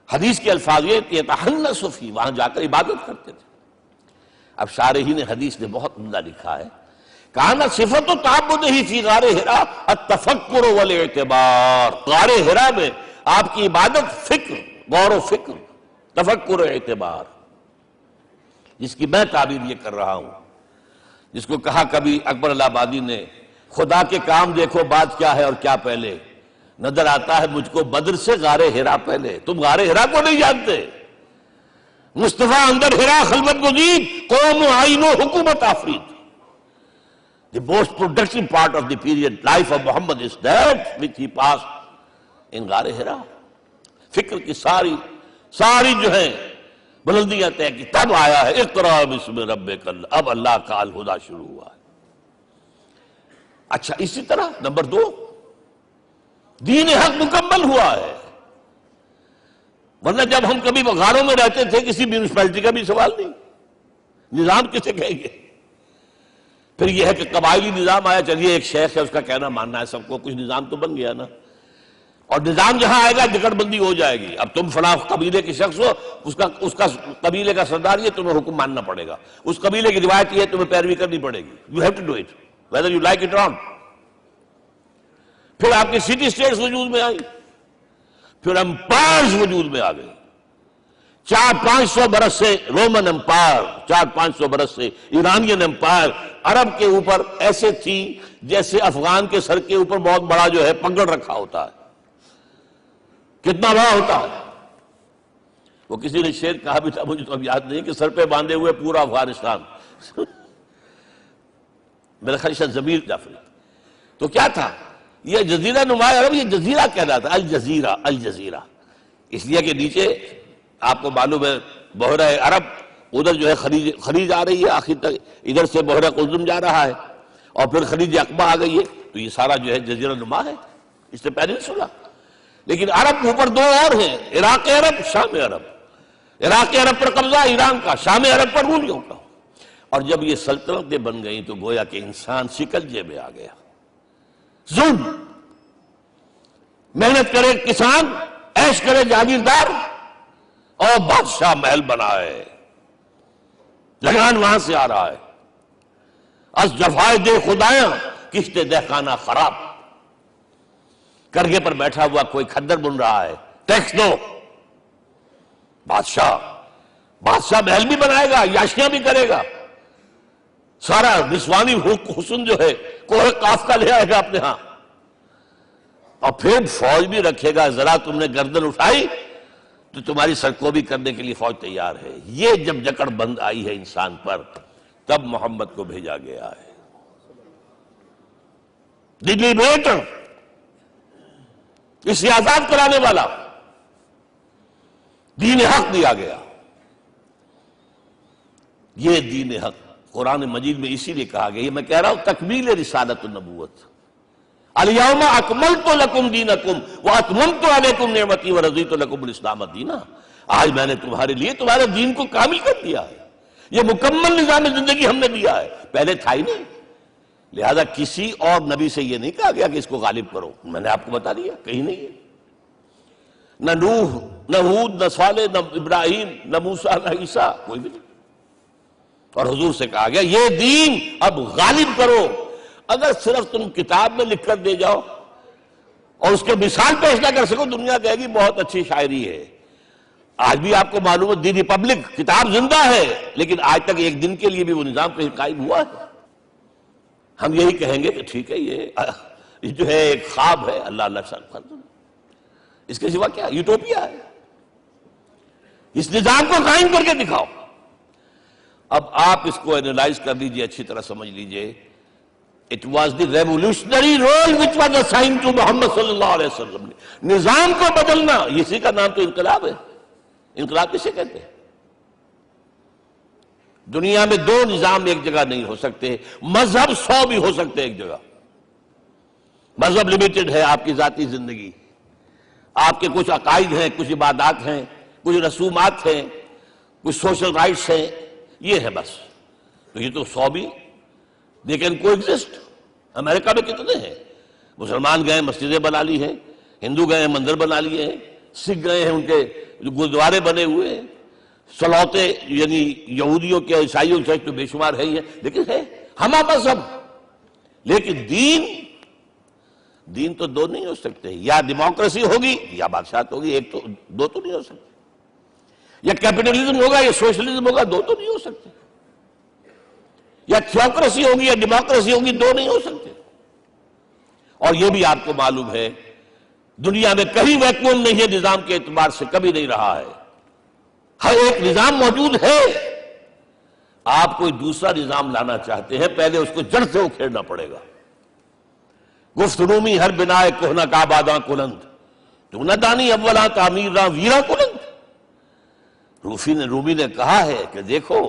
S2: حدیث کے الفاظ یہ تحنس فی، وہاں جا کر عبادت کرتے تھے. اب شارحین حدیث نے بہت عمدہ لکھا ہے، کانا صفت و تعبدہ فی غار حرا التفکر والاعتبار. غار حرا میں آپ کی عبادت فکر، غور و فکر، تفکر و اعتبار، جس کی میں تعبیر یہ کر رہا ہوں، جس کو کہا کبھی اکبر الہ آبادی نے، خدا کے کام دیکھو بعد کیا ہے اور کیا پہلے. نظر آتا ہے مجھ کو بدر سے غار حرا پہلے. تم غار حرا کو نہیں جانتے. مصطفیٰ اندر حرا خلوت گزید، قوم آئین و حکومت آفرید. The most productive part of the period life of Muhammad is that which he passed in غار حرا. فکر کی ساری جو ہیں بلندیاں طے کی، تب آیا ہے اقرا بسم ربک. اب اللہ کا الہدیٰ شروع ہوا ہے. اچھا، اسی طرح نمبر 2، دین حق مکمل ہوا ہے. ورنہ جب ہم کبھی غاروں میں رہتے تھے کسی میونسپلٹی کا بھی سوال نہیں، نظام کسے کہیں گے؟ پھر یہ ہے کہ قبائلی نظام آیا، چلیے ایک شیخ ہے اس کا کہنا ماننا ہے سب کو، کچھ نظام تو بن گیا نا. اور نظام جہاں آئے گا جکڑ بندی ہو جائے گی. اب تم فلاں قبیلے کے شخص ہو، اس کا قبیلے کا سردار یہ، تمہیں حکم ماننا پڑے گا. اس قبیلے کی روایت یہ ہے، تمہیں پیروی کرنی پڑے گی. You have to do it whether you like it or not. پھر آپ کی سٹی اسٹیٹس وجود میں آئی، پھر امپائرز وجود میں آ گئے. 400-500 برس سے رومن امپائر، 400-500 برس سے ایرانین امپائر عرب کے اوپر ایسے تھی جیسے افغان کے سر کے اوپر بہت بڑا جو ہے پگڑ رکھا ہوتا ہے. کتنا بڑا ہوتا ہے؟ وہ کسی نے شعر کہا بھی تھا، مجھے تو اب یاد نہیں، کہ سر پہ باندھے ہوئے پورا افغانستان. میرا خیال ضمیر جعفری. تو کیا تھا یہ جزیرہ نما عرب؟ یہ جزیرہ کہلاتا الجزیرہ. اس لیے کہ نیچے آپ کو معلوم ہے بحیرہ عرب ادھر جو ہے خلیج آ رہی ہے آخر تک، ادھر سے بحیرہ قلزم جا رہا ہے، اور پھر خلیج عقبہ آ گئی ہے، تو یہ سارا جو ہے جزیرہ نما ہے، اس سے پیننسولا۔ لیکن عرب اوپر دو اور ہیں، عراق عرب، شام عرب۔ عراق عرب پر قبضہ ایران کا، شام عرب پر رومیوں کا۔ اور جب یہ سلطنتیں بن گئیں تو گویا کہ انسان شکنجے میں آ گیا۔ ظلم، محنت کرے کسان، عیش کرے جاگیردار، اور بادشاہ محل بنائے، لگان وہاں سے آ رہا ہے۔ از جفائے دے خدایاں کشتے دہقانہ خراب، کرگے پر بیٹھا ہوا کوئی کھدر بن رہا ہے، ٹیکس دو۔ بادشاہ محل بھی بنائے گا، یاشیاں بھی کرے گا، سارا نسوانی حسن جو ہے کوہ قاف کا لے آئے گا اپنے ہاں، اور پھر فوج بھی رکھے گا، ذرا تم نے گردن اٹھائی تو تمہاری سرکوبی کرنے کے لیے فوج تیار ہے۔ یہ جب جکڑ بند آئی ہے انسان پر، تب محمد کو بھیجا گیا ہے۔ دی لیبریٹر، اسے آزاد کرانے والا، دین حق دیا گیا۔ یہ دین حق قرآن مجید میں اسی لیے کہا گیا، یہ میں کہہ رہا ہوں تکمیل رسالت النبوت۔ الیوم اکملت لکم دینکم واتممت علیکم نعمتی ورضیت لکم الاسلام دینا۔ آج میں نے تمہارے لیے تمہارے دین کو کامل کر دیا ہے، یہ مکمل نظام زندگی ہم نے دیا ہے، پہلے تھا ہی نہیں۔ لہذا کسی اور نبی سے یہ نہیں کہا گیا کہ اس کو غالب کرو، میں نے آپ کو بتا دیا کہیں نہیں ہے۔ نہ نوح، نہ ہود، نہ صالح، نہ ابراہیم، نہ موسیٰ، نہ عیسیٰ، کوئی بھی نہیں۔ اور حضور سے کہا گیا یہ دین اب غالب کرو۔ اگر صرف تم کتاب میں لکھ کر دے جاؤ اور اس کے مثال پیش نہ کر سکو، دنیا کہے گی بہت اچھی شاعری ہے۔ آج بھی آپ کو معلوم ہے دی ریپبلک کتاب زندہ ہے، لیکن آج تک ایک دن کے لیے بھی وہ نظام کہیں قائم ہوا ہے؟ ہم یہی کہیں گے کہ ٹھیک ہے، یہ جو ہے ایک خواب ہے، اللہ اللہ ساتھ، اس کے سوا کیا یوٹوپیا ہے؟ اس نظام کو قائم کر کے دکھاؤ۔ اب آپ اس کو اینالائز کر لیجئے، اچھی طرح سمجھ لیجئے۔ It was the revolutionary role which was assigned to محمد صلی اللہ علیہ وسلم۔ نظام کو بدلنا، اسی کا نام تو انقلاب ہے۔ انقلاب کسے کہتے ہیں؟ دنیا میں دو نظام ایک جگہ نہیں ہو سکتے، مذہب 100 بھی ہو سکتے ایک جگہ۔ مذہب لمیٹڈ ہے، آپ کی ذاتی زندگی، آپ کے کچھ عقائد ہیں، کچھ عبادات ہیں، کچھ رسومات ہیں، کچھ سوشل رائٹس ہیں، یہ ہے بس۔ تو یہ تو 100 بھی they can coexist۔ امریکہ میں کتنے ہیں؟ مسلمان گئے مسجدیں بنا لی ہیں، ہندو گئے مندر بنا لیے ہیں، سکھ گئے ہیں ان کے گردوارے بنے ہوئے ہیں، سلوتے یعنی یہودیوں کے عیسائیوں کے تو بے شمار ہے ہی ہے، لیکن ہے ہمہ مذہب۔ لیکن دین تو دو نہیں ہو سکتے، یا ڈیموکریسی ہوگی یا بادشاہت ہوگی، ایک تو دو تو نہیں ہو سکتے۔ یا کیپٹلزم ہوگا یا سوشلزم ہوگا، دو تو نہیں ہو سکتے۔ یا تھیوکریسی ہوگی یا ڈیموکریسی ہوگی، دو نہیں ہو سکتے۔ اور یہ بھی آپ کو معلوم ہے دنیا میں کہیں ویکیوم نہیں ہے، نظام کے اعتبار سے کبھی نہیں رہا ہے، ہر ایک نظام موجود ہے۔ آپ کوئی دوسرا نظام لانا چاہتے ہیں، پہلے اس کو جڑ سے اکھیڑنا پڑے گا۔ گفت رومی ہر بنائے کوہنا کا باداں کلند، تو نہ دانی اولا تعمیر راں ویرا کلند۔ رومی نے کہا ہے کہ دیکھو،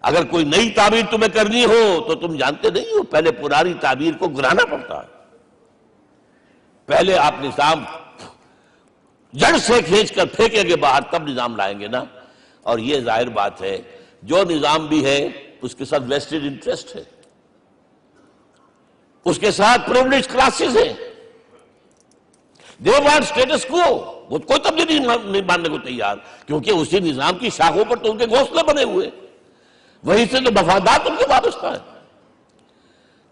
S2: اگر کوئی نئی تعمیر تمہیں کرنی ہو تو تم جانتے نہیں ہو پہلے پرانی تعمیر کو گرانا پڑتا ہے۔ پہلے آپ نظام جڑ سے کھینچ کر پھینکیں گے باہر، تب نظام لائیں گے نا۔ اور یہ ظاہر بات ہے جو نظام بھی ہے اس کے ساتھ ویسٹڈ انٹرسٹ ہے، اس کے ساتھ پریولیج کلاسز ہیں، دے وانٹ اسٹیٹس کو، وہ کوئی تبدیلی نہیں ماننے کو تیار، کیونکہ اسی نظام کی شاخوں پر تو ان کے گھونسلے بنے ہوئے، وہی سے تو مفادات ان کے وابستہ ہے۔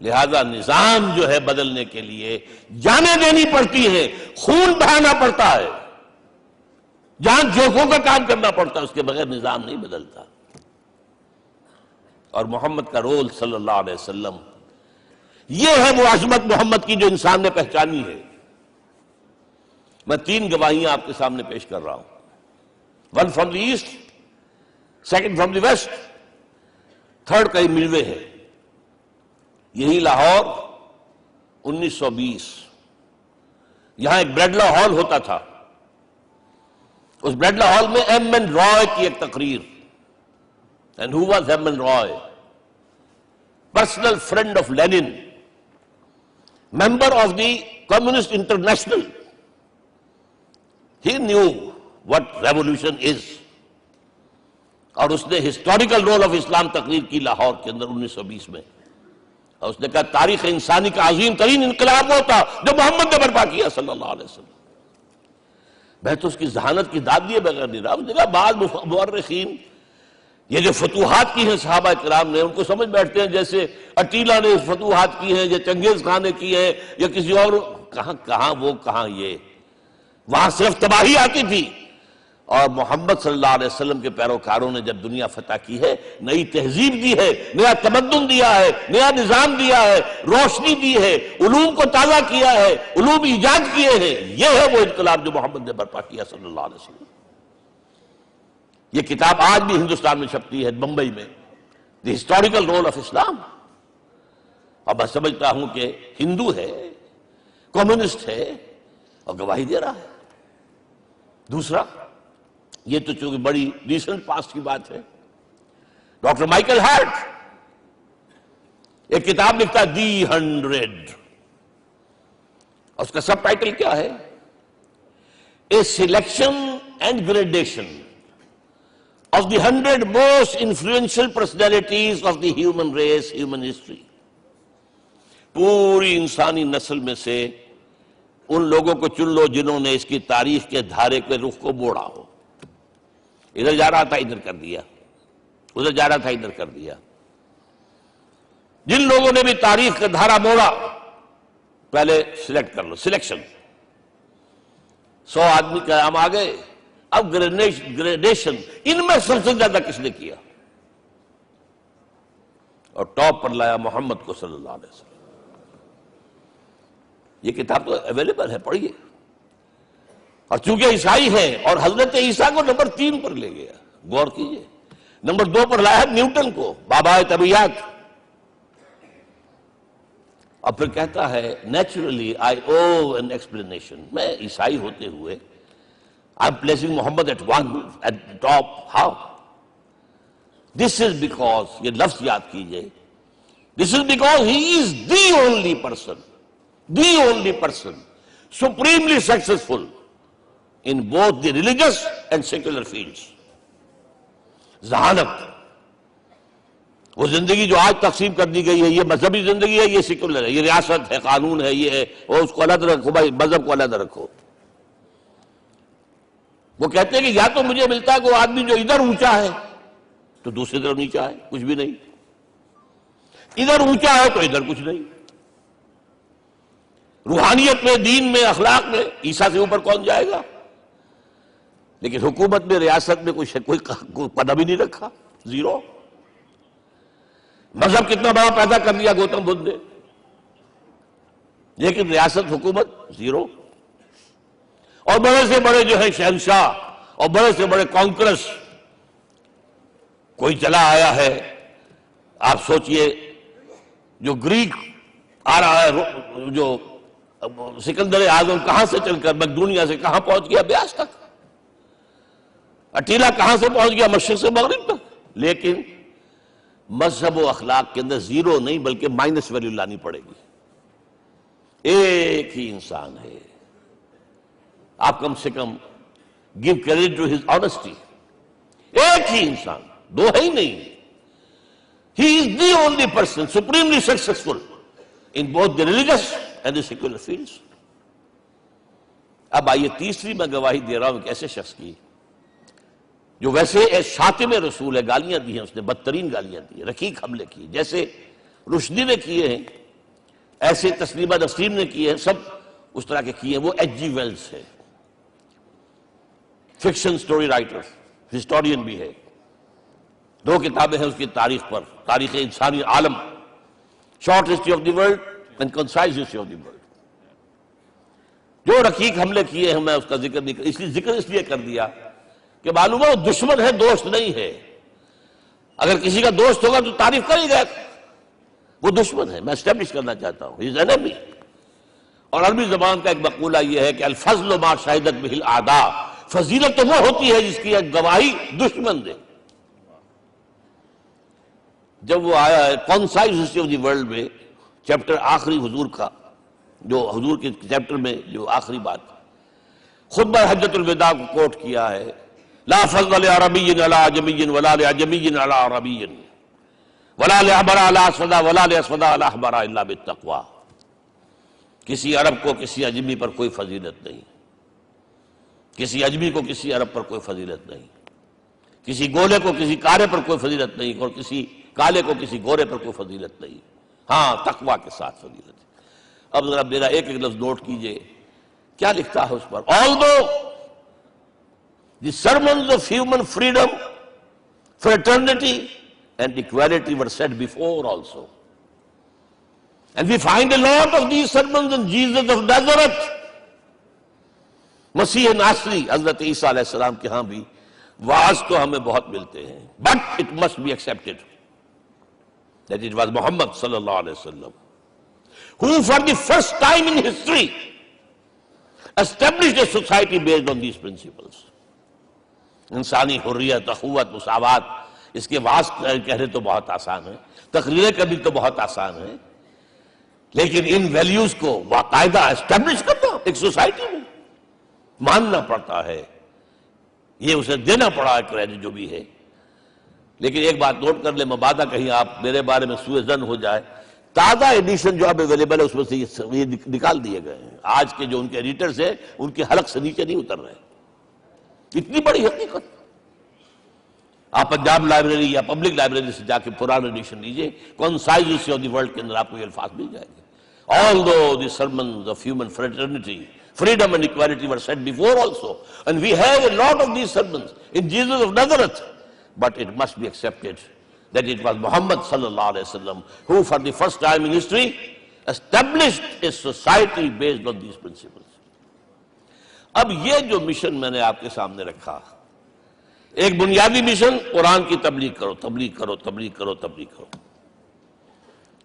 S2: لہذا نظام جو ہے بدلنے کے لیے جانیں دینی پڑتی ہے، خون بہانا پڑتا ہے، جان جوکھوں کا کام کرنا پڑتا ہے، اس کے بغیر نظام نہیں بدلتا۔ اور محمد کا رول صلی اللہ علیہ وسلم، یہ ہے وہ عظمت محمد کی جو انسان نے پہچانی ہے۔ میں 3 گواہیاں آپ کے سامنے پیش کر رہا ہوں، 1 from the east, 2 from the west, 3 کہیں ملوے ہے۔ یہی لاہور 1920، یہاں ایک بریڈلا ہال ہوتا تھا، اس بریڈلا ہال میں ایم این رائے کی ایک تقریر، And who was Hermann Roy? Personal friend of Lenin, member of the Communist International. He knew what revolution is. اور اس نے ہسٹوریکل رول آف اسلام تقریر کی لاہور کے اندر 1920 میں، اور اس نے کہا تاریخ انسانی کا عظیم ترین انقلاب وہ تھا جو محمد نے برپا کیا صلی اللہ علیہ وسلم۔ میں تو اس کی ذہانت کی داد دیے بغیر نہیں رہا۔ اس نے کہا بعض مورخین یہ جو فتوحات کی ہیں صحابہ کرام نے، ان کو سمجھ بیٹھتے ہیں جیسے اٹیلا نے فتوحات کی ہیں یا چنگیز خان نے کی ہے یا کسی اور، کہاں یہ، وہاں صرف تباہی آتی تھی، اور محمد صلی اللہ علیہ وسلم کے پیروکاروں نے جب دنیا فتح کی ہے، نئی تہذیب دی ہے، نیا تمدن دیا ہے، نیا نظام دیا ہے، روشنی دی ہے، علوم کو تازہ کیا ہے، علوم ایجاد کیے ہیں۔ یہ ہے وہ انقلاب جو محمد نے برپا کیا صلی اللہ علیہ وسلم۔ یہ کتاب آج بھی ہندوستان میں چھپتی ہے، بمبئی میں، دی ہسٹوریکل رول آف اسلام، اور میں سمجھتا ہوں کہ ہندو ہے، کمیونسٹ ہے، اور گواہی دے رہا ہے۔ دوسرا، یہ تو چونکہ بڑی ریسنٹ پاسٹ کی بات ہے، ڈاکٹر مائیکل ہارٹ ایک کتاب لکھتا ہے دی 100، اس کا سب ٹائٹل کیا ہے؟ A selection and gradation of the 100 most influential personalities of the human race, human history. پوری انسانی نسل میں سے ان لوگوں کو چن لو جنہوں نے اس کی تاریخ کے دھارے کے رخ کو موڑا ہو۔ ادھر جا رہا تھا ادھر کر دیا، ادھر جا رہا تھا ادھر کر دیا۔ جن لوگوں نے بھی تاریخ کا دھارا موڑا، پہلے سلیکٹ کر لو، سلیکشن۔ 100 آدمی کا ہم آ گئے، اب گریڈیشن، ان میں سب سے زیادہ کس نے کیا، اور ٹاپ پر لایا محمد کو صلی اللہ علیہ وسلم۔ یہ کتاب تو اویلیبل ہے، پڑھیے۔ اور چونکہ عیسائی ہیں اور حضرت عیسیٰ کو نمبر 3 پر لے گیا، غور کیجئے۔ نمبر 2 پر لایا نیوٹن کو، بابائے طبیعت، اور پھر کہتا ہے naturally I owe an explanation, میں عیسائی ہوتے ہوئے I am placing Muhammad at top, how? This is because, یہ لفظ یاد کیجئے، this is because he is the only person supremely successful in both the religious and secular fields۔ ذہانت، وہ زندگی جو آج تقسیم کر دی گئی ہے، یہ مذہبی زندگی ہے، یہ سیکولر ہے، یہ ریاست ہے، قانون ہے، یہ ہے، اور اس کو علیحدہ رکھو بھائی، مذہب کو علیحدہ رکھو۔ وہ کہتے ہیں کہ یا تو مجھے ملتا ہے کہ وہ آدمی جو ادھر اونچا ہے تو دوسری طرف نیچا ہے، کچھ بھی نہیں، ادھر اونچا ہے تو ادھر کچھ نہیں۔ روحانیت میں، دین میں، اخلاق میں عیسیٰ سے اوپر کون جائے گا؟ لیکن حکومت میں، ریاست میں کوئی قدم ہی نہیں رکھا، زیرو۔ مذہب کتنا بڑا پیدا کر لیا گوتم بدھ نے، لیکن ریاست، حکومت زیرو۔ اور بڑے سے بڑے جو ہے شہنشاہ اور بڑے سے بڑے کانکرس، کوئی چلا آیا ہے، آپ سوچئے جو گریک آ رہا ہے، جو سکندر اعظم کہاں سے چل کر مقدونیہ سے کہاں پہنچ گیا؟ بیاس تک۔ اٹیلا کہاں سے پہنچ گیا؟ مشرق سے مغرب تک۔ لیکن مذہب و اخلاق کے اندر زیرو نہیں بلکہ مائنس ویلیو لانی پڑے گی۔ ایک ہی انسان ہے، آپ کم سے کم give credit to his honesty, ایک ہی انسان، دو ہے ہی نہیں۔ He is the only person supremely successful in both the religious and the secular fields. اب آئیے تیسری میں گواہی دے رہا ہوں ایک ایسے شخص کی جو ویسے شاتم رسول ہے، گالیاں دی ہیں اس نے، بدترین گالیاں دی ہیں، رقیق حملے کیے، جیسے رشدی نے کیے ہیں، ایسے تسلیمہ نسرین نے کیے ہیں، سب اس طرح کے کیے ہیں۔ وہ ایچ جی ویلز ہے، فکشن سٹوری رائٹر، ہسٹورین بھی ہے، 2 کتابیں ہیں اس کی تاریخ پر، تاریخ انسانی عالم، short history of the world and concise history of the world. جو رقیق حملے کیے ہیں میں اس کا ذکر نہیں کر، ذکر اس لیے کر دیا کہ معلوم ہے وہ دشمن ہے، دوست نہیں ہے۔ اگر کسی کا دوست ہوگا تو تعریف کرے گا، وہ دشمن ہے، میں اسٹیبلش کرنا چاہتا ہوں، ہی از انیمی۔ اور عربی زبان کا ایک مقولہ یہ ہے کہ الفضل ما شہدت بہ الاعداء، فضیلت تو وہ ہوتی ہے جس کی ایک گواہی دشمن دے۔ جب وہ آیا ہے concise history of the world میں چیپٹر آخری حضور کا، جو حضور کے چیپٹر میں جو آخری بات خطبہ حجۃ الوداع کو کوٹ کیا ہے، لا فضل لعربی علی عجمی ولا لعجمی علی عربی ولا لأحمر علی اسود ولا لأسود علی احمر الا بالتقوی. کسی عرب کو کسی عجمی پر کوئی فضیلت نہیں، کسی عجمی کو کسی عرب پر کوئی فضیلت نہیں، کسی گولے کو کسی کالے پر کوئی فضیلت نہیں، اور کسی کالے کو کسی گورے پر کوئی فضیلت نہیں، ہاں تقوی کے ساتھ فضیلت ہے. اب ذرا میرا ایک ایک لفظ نوٹ کیجئے، کیا لکھتا ہے اس پر؟ Although the sermons of human freedom, fraternity and equality were said before also, and we find a lot of these sermons in Jesus of Nazareth. مسیح ناصری حضرت عیسیٰ علیہ السلام کے ہاں بھی واعظ تو ہمیں بہت ملتے ہیں، but it must be accepted that it was Muhammad sallallahu alaihi wasallam who for the first time in history established a society based on these principles. انسانی حریت، اخوت، مساوات، اس کے واعظ کہنے تو بہت آسان ہے، تقریریں کرنی تو بہت آسان ہے، لیکن ان ویلیوز کو باقاعدہ اسٹیبلش کرنا ایک سوسائٹی میں ماننا پڑتا ہے، یہ اسے دینا پڑا ہے کریڈٹ جو بھی ہے. لیکن ایک بات نوٹ کر لیں، مبادہ کہیں آپ میرے بارے میں سوء ظن ہو جائے، تازہ ایڈیشن جو اب اویلیبل ہے اس میں سے یہ نکال دیے گئے ہیں. آج کے جو ان کے ایڈیٹرز ہیں ان کے حلق سے نیچے نہیں اتر رہے. اتنی بڑی حقیقت، آپ پنجاب لائبریری یا پبلک لائبریری سے جا کے پرانا ایڈیشن لیجئے، concise history of the world کے اندر آپ کو یہ الفاظ مل جائیں گے. Although the sermons of human fraternity, freedom and equality were said before also, and we have a lot of these sermons in Jesus of Nazareth, but it must be accepted that it was Muhammad sallallahu alaihi wasallam who for the first time in history established a society based on these principles. اب یہ جو mission میں نے آپ کے سامنے رکھا، ایک بنیادی مشن قرآن کی تبلیغ کرو، تبلیغ کرو، تبلیغ کرو، تبلیغ کرو.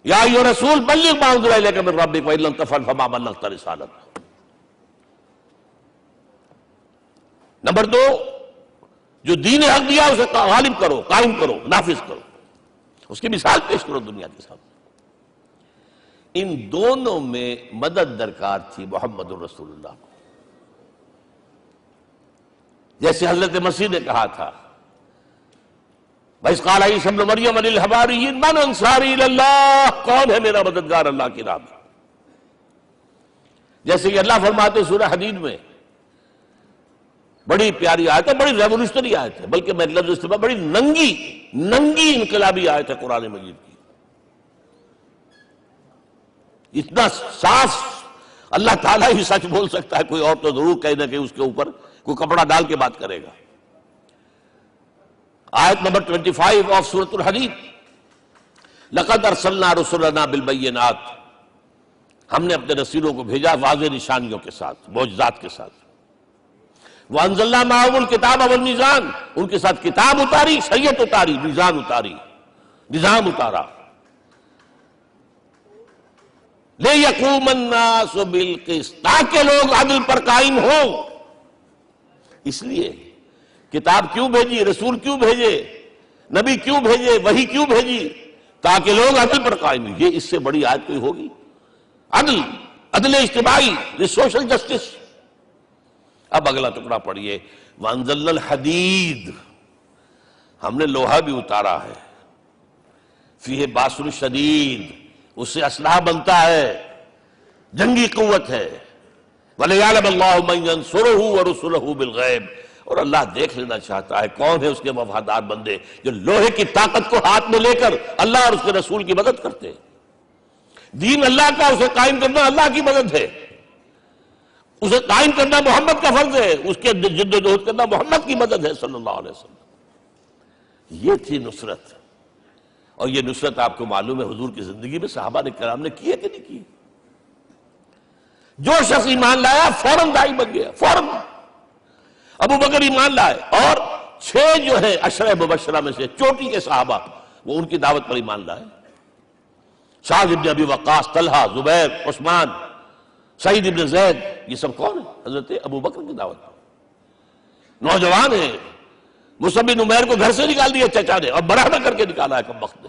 S2: یا ایھا رسول بلغ ما انزل الیک من ربک وان لم تفعل فما بلغت رسالتہ. نمبر 2، جو دین حق دیا اسے غالب کرو، قائم کرو، نافذ کرو، اس کی مثال پیش کرو دنیا کے سامنے. ان دونوں میں مدد درکار تھی محمد الرسول اللہ کو. جیسے حضرت مسیح نے کہا تھا، وَإِذْ قَالَ عِيسَىٰ ابْنُ مَرْيَمَ لِلْحَوَارِيِّينَ مَنْ أَنصَارِي إِلَى اللَّهِ، کون ہے میرا مددگار اللہ کی راہ میں. جیسے کہ اللہ فرماتے ہیں سورہ حدید میں، بڑی پیاری آیت ہے، بڑی ریولوشنری آیت ہے، بلکہ میں لفظ استعمال، بڑی ننگی انقلابی آیت ہے قرآن مجید کی. اتنا صاف اللہ تعالیٰ ہی سچ بول سکتا ہے، کوئی اور تو ضرور کہیں نہ کہیں اس کے اوپر کوئی کپڑا ڈال کے بات کرے گا. آیت نمبر 25 آف سورۃ الحدید، لقد ارسلنا رسلنا بالبینات، ہم نے اپنے رسولوں کو بھیجا واضح نشانیوں کے ساتھ، معجزات کے ساتھ. وانزلنا معهم الکتاب والمیزان، ان کے ساتھ کتاب اتاری، شریعت اتاری، میزان اتاری، نظام اتارا. لِيَقُومَ النَّاسُ بِالْقِسْطِ، تاکہ لوگ عدل پر قائم ہوں. اس لیے کتاب کیوں بھیجی، رسول کیوں بھیجے، نبی کیوں بھیجے، وحی کیوں بھیجی؟ تاکہ لوگ عدل پر قائم ہوں. یہ اس سے بڑی آیت کوئی ہوگی؟ عدل اجتماعی، سوشل جسٹس. اب اگلا ٹکڑا پڑھیے، وَأَنزَلْنَا الْحَدِيدَ، ہم نے لوہا بھی اتارا ہے، فِيهِ بَأْسٌ شَدِيدٌ، اس سے اسلحہ بنتا ہے، جنگی قوت ہے. وَلِيَعْلَمَ اللَّهُ مَن يَنصُرُهُ وَرُسُلَهُ بِالْغَيْبِ، اور اللہ دیکھ لینا چاہتا ہے کون ہے اس کے وفادار بندے جو لوہے کی طاقت کو ہاتھ میں لے کر اللہ اور اس کے رسول کی مدد کرتے ہیں. دین اللہ کا، اسے قائم کرنا اللہ کی مدد ہے، اسے قائم کرنا محمد کا فرض ہے، اس کے جد و جہد کرنا محمد کی مدد ہے صلی اللہ علیہ وسلم. یہ تھی نصرت. اور یہ نصرت آپ کو معلوم ہے حضور کی زندگی میں صحابہ نے کرام نے کی ہے کہ نہیں کی؟ جو شخص ایمان لایا فوراً داعی بن گیا، فوراً. ابو بکر ایمان لائے، اور 6 جو ہے عشرہ مبشرہ میں سے چوٹی کے صحابہ، وہ ان کی دعوت پر ایمان لائے. سعد ابن ابی وقاص، طلحہ، زبیر، عثمان، سعید ابن زید، یہ سب کون ہیں؟ حضرت ابو بکر کی دعوت پر. نوجوان ہیں. مصعب بن عمیر کو گھر سے نکال دیا چچا نے، اور برہنہ کر کے نکالا ہے کم وقت نے.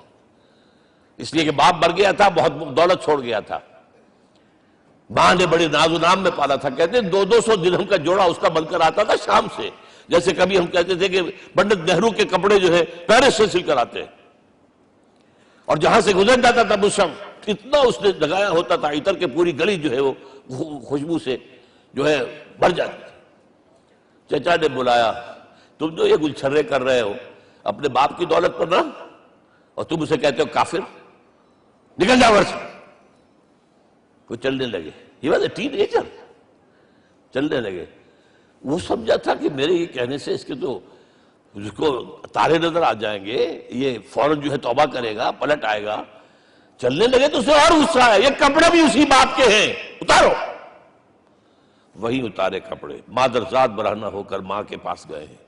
S2: اس لیے کہ باپ مر گیا تھا، بہت دولت چھوڑ گیا تھا، ماں نے بڑے ناز و نام میں پالا تھا. کہتے ہیں 200 درہم کا جوڑا اس کا بن کر آتا تھا شام سے، جیسے کبھی ہم کہتے تھے کہ پنڈت نہرو کے کپڑے جو ہے پیرس سے سل کر آتے ہیں. اور جہاں سے گزر جاتا تھا مصعب، اتنا اس نے لگایا ہوتا تھا عطر کے پوری گلی جو ہے وہ خوشبو سے جو ہے بھر جاتی تھی. چچا نے بلایا، تم جو یہ گلچھرے کر رہے ہو اپنے باپ کی دولت پر نہ، اور تم اسے کہتے ہو کافر، نکل جاؤ گھر سے. وہ چلنے لگے. He was a teenager. چلنے لگے. وہ سمجھا تھا کہ میرے یہ کہنے سے اس کے تو اس کو تارے نظر آ جائیں گے، یہ فوراً جو ہے توبہ کرے گا، پلٹ آئے گا. چلنے لگے تو اسے اور غصہ آیا، یہ کپڑے بھی اسی باپ کے ہیں، اتارو. وہی اتارے کپڑے. مادرزاد برہنہ ہو کر ماں کے پاس گئے ہیں.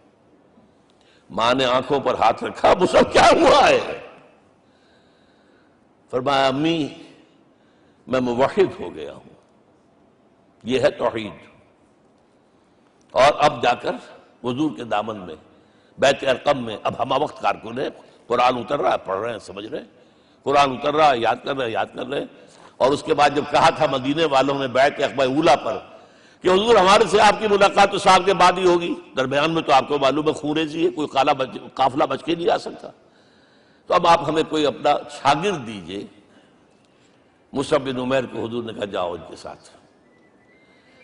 S2: ماں نے آنکھوں پر ہاتھ رکھا، مصعب کیا ہوا ہے؟ فرمایا امی میں موحد ہو گیا ہوں، یہ ہے توحید. اور اب جا کر حضور کے دامن میں بیت ارقم میں اب ہمہ وقت کارکن ہے، قرآن اتر رہا ہے، پڑھ رہے ہیں، سمجھ رہے ہیں، قرآن اتر رہا ہے، یاد کر رہے ہیں. اور اس کے بعد جب کہا تھا مدینے والوں نے بیعت عقبہ اولیٰ پر کہ حضور ہمارے سے آپ کی ملاقات تو سال کے بعد ہی ہوگی، درمیان میں تو آپ کو معلوم ہے خونریزی ہے، کوئی قافلہ بچ کے نہیں آ سکتا، تو اب آپ ہمیں کوئی اپنا شاگرد دیجئے. مصعب بن عمیر کو حضور نے کہا جاؤ ان کے ساتھ.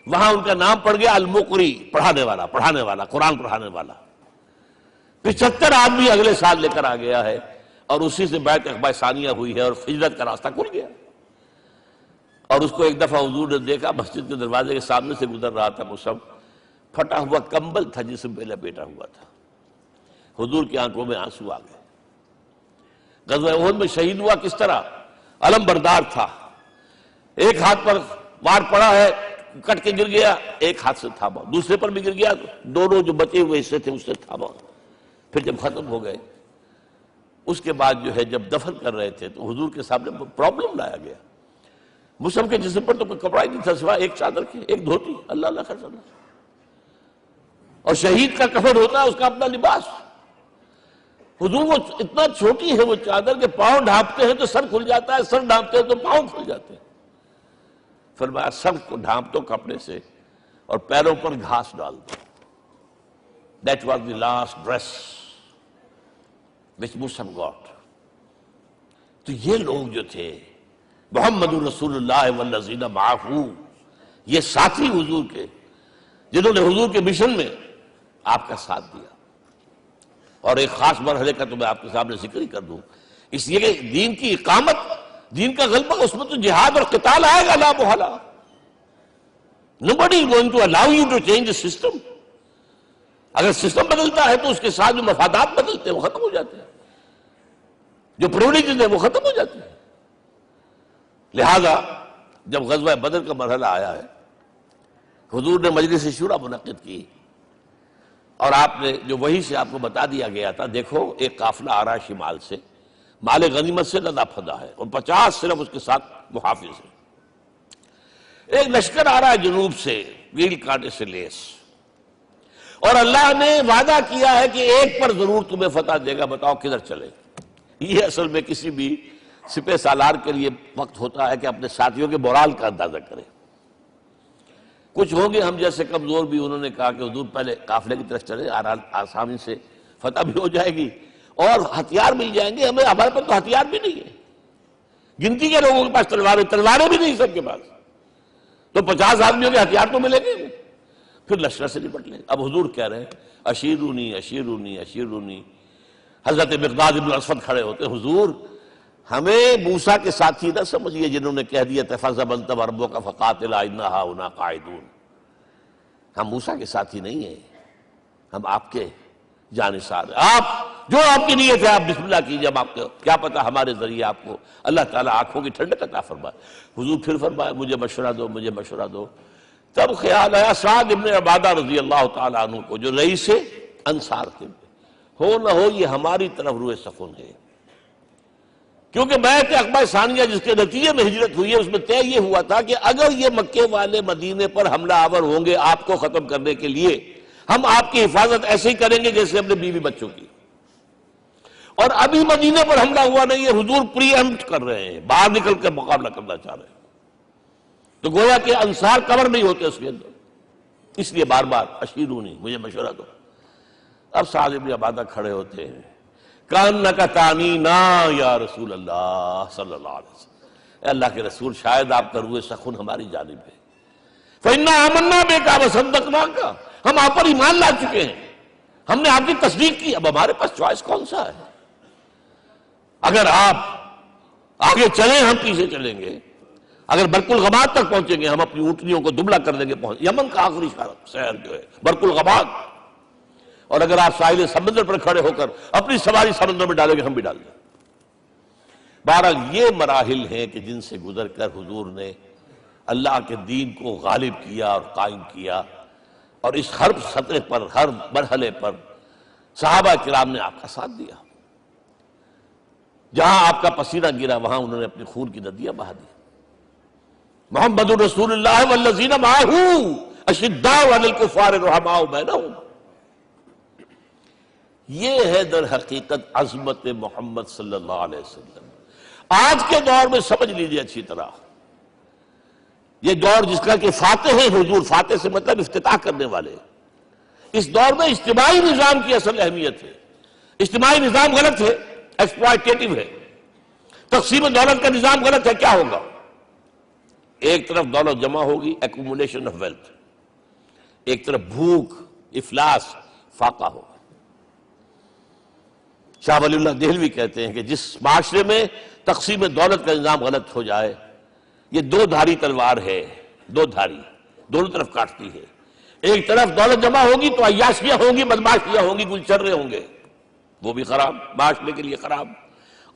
S2: وہاں ان کا نام پڑ گیا المقری، پڑھانے والا، قرآن پڑھانے والا. 75 آدمی اگلے سال لے کر آ گیا ہے، اور اسی سے بیعت عقبہ ثانیہ ہوئی ہے اور ہجرت کا راستہ کھل گیا. اور اس کو ایک دفعہ حضور نے دیکھا، مسجد کے دروازے کے سامنے سے گزر رہا تھا مصعب، پھٹا ہوا کمبل تھا جسم پہ لپیٹا ہوا تھا. حضور کی آنکھوں میں آنسو آ گئے. غزوہ احد میں شہید ہوا کس طرح؟ علم بردار تھا، ایک ہاتھ پر وار پڑا ہے، کٹ کے گر گیا، ایک ہاتھ سے تھاما، دوسرے پر بھی گر گیا، دونوں جو بچے ہوئے حصے تھے اس سے تھاما. پھر جب ختم ہو گئے، اس کے بعد جو ہے جب دفن کر رہے تھے تو حضور کے سامنے پرابلم لایا گیا. مصعب کے جسم پر تو کوئی کپڑا ہی نہیں تھا سوائے ایک چادر کے، ایک دھوتی. اللہ اللہ خیر اللہ. اور شہید کا کفن ہوتا ہے اس کا اپنا لباس. حضور وہ اتنا چھوٹی ہے وہ چادر کہ پاؤں ڈھانپتے ہیں تو سر کھل جاتا ہے، سر ڈھانپتے ہیں تو پاؤں کھل جاتے ہیں. فرمایا سر کو ڈھانپ دو کپڑے سے اور پیروں پر گھاس ڈال دو. That was the last dress which Mus'ab got. تو یہ لوگ جو تھے محمد رسول اللہ والذین معہ، یہ ساتھی حضور کے جنہوں نے حضور کے مشن میں آپ کا ساتھ دیا. اور ایک خاص مرحلے کا تو میں آپ کے سامنے ذکر ہی کر دوں، اس لیے کہ دین کی اقامت، دین کا غلبہ، اس میں تو جہاد اور قتال آئے گا لا محالہ. Nobody is going to allow you to change the system. اگر سسٹم بدلتا ہے تو اس کے ساتھ جو مفادات بدلتے ہیں وہ ختم ہو جاتے ہیں، جو پرولیجز ہیں وہ ختم ہو جاتے ہیں. لہذا جب غزوہ بدر کا مرحلہ آیا ہے، حضور نے مجلس شورا منعقد کی، اور آپ نے جو وہی سے آپ کو بتا دیا گیا تھا، دیکھو ایک قافلہ آ رہا ہے شمال سے، مال غنیمت سے لدا پھدا ہے، اور 50 صرف اس کے ساتھ محافظ ہیں. ایک لشکر آ رہا ہے جنوب سے، ویل کانٹے سے لیس، اور اللہ نے وعدہ کیا ہے کہ ایک پر ضرور تمہیں فتح دے گا، بتاؤ کدھر چلے. یہ اصل میں کسی بھی سپہ سالار کے لیے وقت ہوتا ہے کہ اپنے ساتھیوں کے مورال کا اندازہ کرے. کچھ ہوں گے ہم جیسے کمزور بھی، انہوں نے کہا کہ حضور پہلے قافلے کی طرف چلے، آسانی سے فتح بھی ہو جائے گی اور ہتھیار مل جائیں گے ہمیں. ہمارے پاس تو ہتھیار بھی نہیں ہے، گنتی کے لوگوں کے پاس تلواریں بھی نہیں سب کے پاس، تو 50 آدمیوں کے ہتھیار تو ملیں گے. پھر لشکر سے نپٹ لیں. اب حضور کہہ رہے ہیں اشیرونی اشیرونی اشیرونی. حضرت مقداد بن اسود کھڑے ہوتے ہیں، حضور ہمیں موسیٰ کے ساتھی نہ سمجھیے جنہوں نے کہہ دیا فَذَهَبْ أَنْتَ وَرَبُّكَ فَقَاتِلَا إِنَّا هَاهُنَا قَاعِدُونَ. ہم موسیٰ کے ساتھی نہیں ہیں، ہم آپ کے جانثار ہیں. آپ جو آپ کی نیت ہے آپ بسم اللہ کیجئے، اب آپ کو کیا پتا ہمارے ذریعے آپ کو اللہ تعالیٰ آنکھوں کی ٹھنڈک عطا فرمائے. حضور پھر فرمایا مجھے مشورہ دو، مجھے مشورہ دو. تب خیال آیا سعد ابن عبادہ رضی اللہ تعالیٰ عنہ کو، جو رئیس انصار تھے، ہو نہ ہو یہ ہماری طرف روئے سخن ہے، کیونکہ بیعت عقبہ ثانیہ جس کے نتیجے میں ہجرت ہوئی ہے اس میں طے یہ ہوا تھا کہ اگر یہ مکے والے مدینے پر حملہ آور ہوں گے آپ کو ختم کرنے کے لیے، ہم آپ کی حفاظت ایسے ہی کریں گے جیسے اپنے بیوی بچوں کی. اور ابھی مدینے پر حملہ ہوا نہیں ہے، حضور پری ایمپٹ کر رہے ہیں، باہر نکل کے مقابلہ کرنا چاہ رہے ہیں، تو گویا کہ انصار کور نہیں ہوتے اس کے اندر، اس لیے بار بار اشیرونی، مجھے مشورہ دو۔ اب سعد بن عبادہ کھڑے ہوتے ہیں، کانک تعنینا یا رسول اللہ صلی اللہ علیہ وسلم، اے اللہ کے رسول شاید آپ کا روئے سخن ہماری جانب ہے، فإنا آمنا بک وصدقناک، ہم آپ پر ایمان لا چکے ہیں، ہم نے آپ کی تصدیق کی، اب ہمارے پاس چوائس کون سا ہے؟ اگر آپ آگے چلیں ہم پیچھے چلیں گے، اگر برق الغماد تک پہنچیں گے ہم اپنی اونٹنیوں کو دبلا کر دیں گے، یمن کا آخری شہر جو ہے برق الغماد، اور اگر آپ ساحل سمندر پر کھڑے ہو کر اپنی سواری سمندر میں ڈالیں گے ہم بھی ڈال دیں۔ بہرحال یہ مراحل ہیں کہ جن سے گزر کر حضور نے اللہ کے دین کو غالب کیا اور قائم کیا، اور اس ہر سطح پر، ہر مرحلے پر صحابہ کرام نے آپ کا ساتھ دیا، جہاں آپ کا پسینہ گرا وہاں انہوں نے اپنی خون کی ندیاں بہا دی۔ محمد رسول اللہ والذین معہ اشداء علی الکفار رحماء بینہم، یہ ہے در حقیقت عظمت محمد صلی اللہ علیہ وسلم۔ آج کے دور میں سمجھ لیجیے اچھی طرح، یہ دور جس کا کہ فاتح ہے حضور، فاتح سے مطلب افتتاح کرنے والے، اس دور میں اجتماعی نظام کی اصل اہمیت ہے۔ اجتماعی نظام غلط ہے، ایکسپلائٹیٹو ہے، تقسیم دولت کا نظام غلط ہے، کیا ہوگا؟ ایک طرف دولت جمع ہوگی، ایکومولیشن آف ویلتھ، ایک طرف بھوک، افلاس، فاقہ ہوگا۔ شاہ ولی اللہ دہلوی کہتے ہیں کہ جس معاشرے میں تقسیم دولت کا نظام غلط ہو جائے، یہ دو دھاری تلوار ہے، دو دھاری، دونوں طرف کاٹتی ہے۔ ایک طرف دولت جمع ہوگی تو عیاشیاں ہوں گی، بدماشیاں ہوں گی، گلچرے ہوں گے، وہ بھی خراب، معاشرے کے لیے خراب،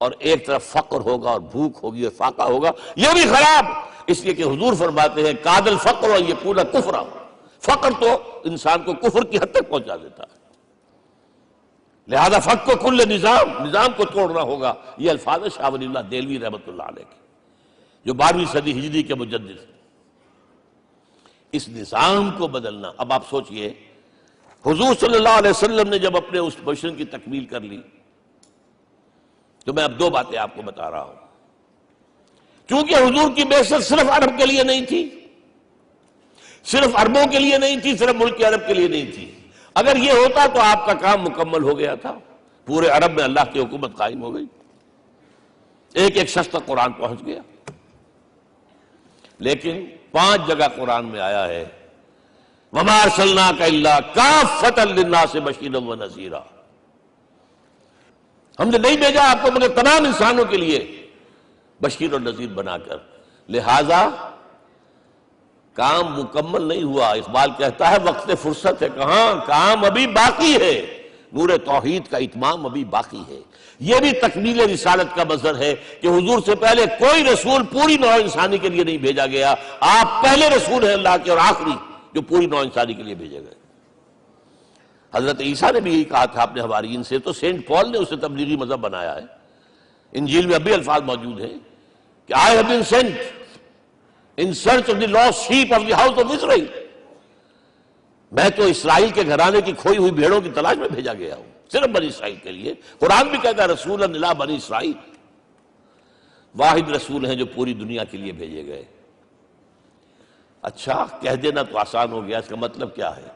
S2: اور ایک طرف فقر ہوگا اور بھوک ہوگی اور فاقہ ہوگا، یہ بھی خراب۔ اس لیے کہ حضور فرماتے ہیں کاد الفقر و یکون کفرا، فقر تو انسان کو کفر کی حد تک پہنچا دیتا ہے، لہذا فق کو کل نظام کو توڑنا ہوگا۔ یہ الفاظ ہے شاہ ولی اللہ دہلوی رحمۃ اللہ علیہ کے، جو 12ویں صدی ہجری کے مجدد ہیں۔ اس نظام کو بدلنا، اب آپ سوچئے حضور صلی اللہ علیہ وسلم نے جب اپنے اس مشن کی تکمیل کر لی، تو میں اب دو باتیں آپ کو بتا رہا ہوں۔ چونکہ حضور کی بعثت صرف عرب کے لیے نہیں تھی، صرف عربوں کے لیے نہیں تھی، صرف ملک عرب کے لیے نہیں تھی۔ اگر یہ ہوتا تو آپ کا کام مکمل ہو گیا تھا، پورے عرب میں اللہ کی حکومت قائم ہو گئی، ایک ایک شخص تک قرآن پہنچ گیا۔ لیکن 5 جگہ قرآن میں آیا ہے وَمَا أَرْسَلْنَاكَ إِلَّا كَافَّةً لِلنَّاسِ بَشِيرًا وَنَذِيرًا، ہم نے نہیں بھیجا آپ کو مگر تمام انسانوں کے لیے بشیر اور نذیر بنا کر۔ لہذا کام مکمل نہیں ہوا، اقبال کہتا ہے وقت فرصت ہے کہاں، کام ابھی باقی ہے، نور توحید کا اتمام ابھی باقی ہے۔ یہ بھی تکمیل رسالت کا مظہر ہے کہ حضور سے پہلے کوئی رسول پوری نوع انسانی کے لیے نہیں بھیجا گیا، آپ پہلے رسول ہیں اللہ کے اور آخری جو پوری نوع انسانی کے لیے بھیجے گئے۔ حضرت عیسیٰ نے بھی یہی کہا تھا اپنے حواریین سے، تو سینٹ پال نے اسے تبلیغی مذہب بنایا ہے۔ انجیل میں ابھی الفاظ موجود ہیں کہ I have been sent in search of the lost sheep of the house of Israel، میں تو اسرائیل کے گھرانے کی کھوئی ہوئی بھیڑوں کی تلاش میں بھیجا گیا ہوں، صرف بنی اسرائیل کے لیے۔ قرآن بھی کہتا ہے رسول الی بنی اسرائیل، واحد رسول ہیں جو پوری دنیا کے لیے بھیجے گئے۔ اچھا کہہ دینا تو آسان ہو گیا، اس کا مطلب کیا ہے؟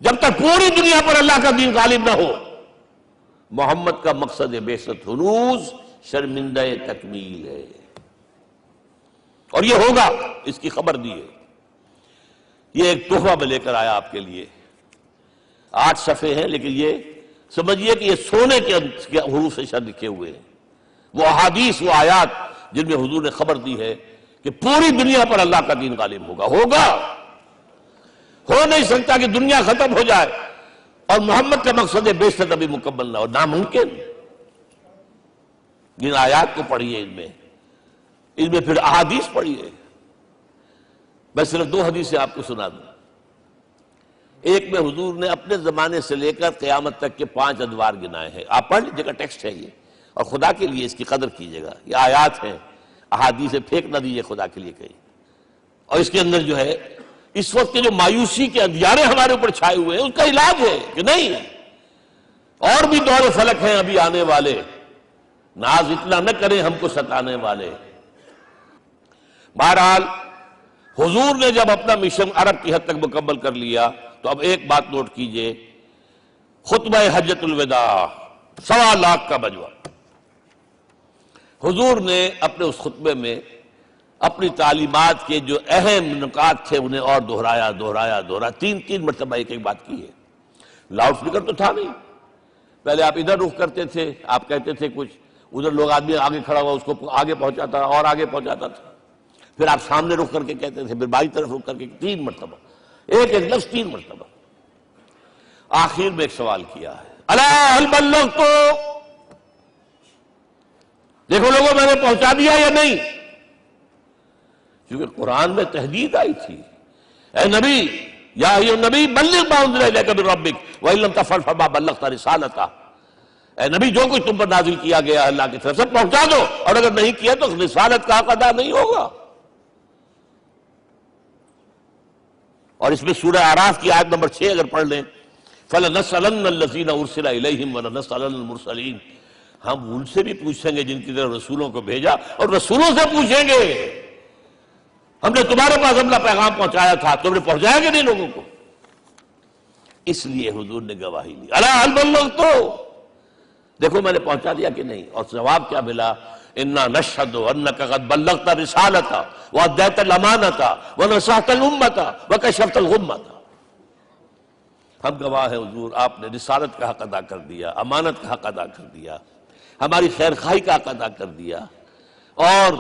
S2: جب تک پوری دنیا پر اللہ کا دین غالب نہ ہو، محمد کا مقصد بعثت ہنوز شرمندہ تکمیل ہے، اور یہ ہوگا، اس کی خبر دی ہے۔ یہ ایک تحفہ میں لے کر آیا آپ کے لیے، 8 صفحے ہیں، لیکن یہ سمجھیے کہ یہ سونے کے حروف سے شر لکھے ہوئے ہیں، وہ احادیث، وہ آیات جن میں حضور نے خبر دی ہے کہ پوری دنیا پر اللہ کا دین غالب ہوگا۔ ہو نہیں سکتا کہ دنیا ختم ہو جائے اور محمد کا مقصد بعثت ابھی مکمل نہ ہو، ناممکن۔ جن آیات کو پڑھیے، ان میں پھر احادیث پڑھیے۔ میں صرف 2 حدیثیں آپ کو سنا دوں۔ ایک میں حضور نے اپنے زمانے سے لے کر قیامت تک کے 5 ادوار گنائے ہیں، آپ پڑھ لیجیے گا، ٹیکسٹ ہے یہ، اور خدا کے لیے اس کی قدر کیجیے گا، یہ آیات ہیں، احادیث پھینک نہ دیجیے خدا کے لیے کہیں۔ اور اس کے اندر جو ہے اس وقت کے جو مایوسی کے اندھیارے ہمارے اوپر چھائے ہوئے ہیں، اس کا علاج ہے کہ نہیں، اور بھی دور فلک ہیں ابھی آنے والے، ناز اتنا نہ کریں ہم کو ستانے والے۔ بہرحال حضور نے جب اپنا مشن عرب کی حد تک مکمل کر لیا تو اب ایک بات نوٹ کیجئے، خطبہ حجۃ الوداع 1.25 لاکھ کا مجمع، حضور نے اپنے اس خطبے میں اپنی تعلیمات کے جو اہم نکات تھے انہیں اور دہرایا، تین مرتبہ ایک بات کی ہے۔ لاؤڈ سپیکر تو تھا نہیں، پہلے آپ ادھر رخ کرتے تھے، آپ کہتے تھے کچھ، ادھر لوگ آدمی آگے کھڑا ہوا اس کو آگے پہنچاتا اور آگے پہنچاتا تھا، پھر آپ سامنے رخ کر کے کہتے تھے، پھر بائیں طرف رخ کر کے 3 مرتبہ، ایک لفظ 3 مرتبہ۔ آخر میں ایک سوال کیا ہے، الا هل بلغت، دیکھو لوگوں میں نے پہنچا دیا یا نہیں؟ کیونکہ قرآن میں تحدید آئی تھی، اے نبی یا ایھا النبی بلغ ما انزل الیک من ربک وان لم تفعل فما بلغت رسالتہ، اے نبی جو کچھ تم پر نازل کیا گیا اللہ کی طرف سے پہنچا دو، اور اگر نہیں کیا تو رسالت کا حق ادا نہیں ہوگا۔ اور اس میں سورہ اعراف کی آیت نمبر 6 اگر پڑھ لیں، فَلَنَسْأَلَنَّ الَّذِينَ أُرْسِلَ إِلَيْهِمْ وَلَنَسْأَلَنَّ الْمُرْسَلِينَ، ہم ان سے بھی پوچھیں گے جن کی طرف رسولوں کو بھیجا، اور رسولوں سے پوچھیں گے ہم نے تمہارے پاس اپنا پیغام پہنچایا تھا، تم نے پہنچایا کہ نہیں لوگوں کو؟ اس لیے حضور نے گواہی لی، الا هل بلغت، دیکھو میں نے پہنچا دیا کہ نہیں؟ اور جواب کیا ملا؟ انا نشہد انک قد بلغت رسالۃ وادیت الامانۃ ونصحت الامۃ وکشفت الغمۃ، ہم گواہ ہیں حضور آپ نے رسالت کا حق ادا کر دیا، امانت کا حق ادا کر دیا، ہماری خیر خواہی کا حق ادا کر دیا، اور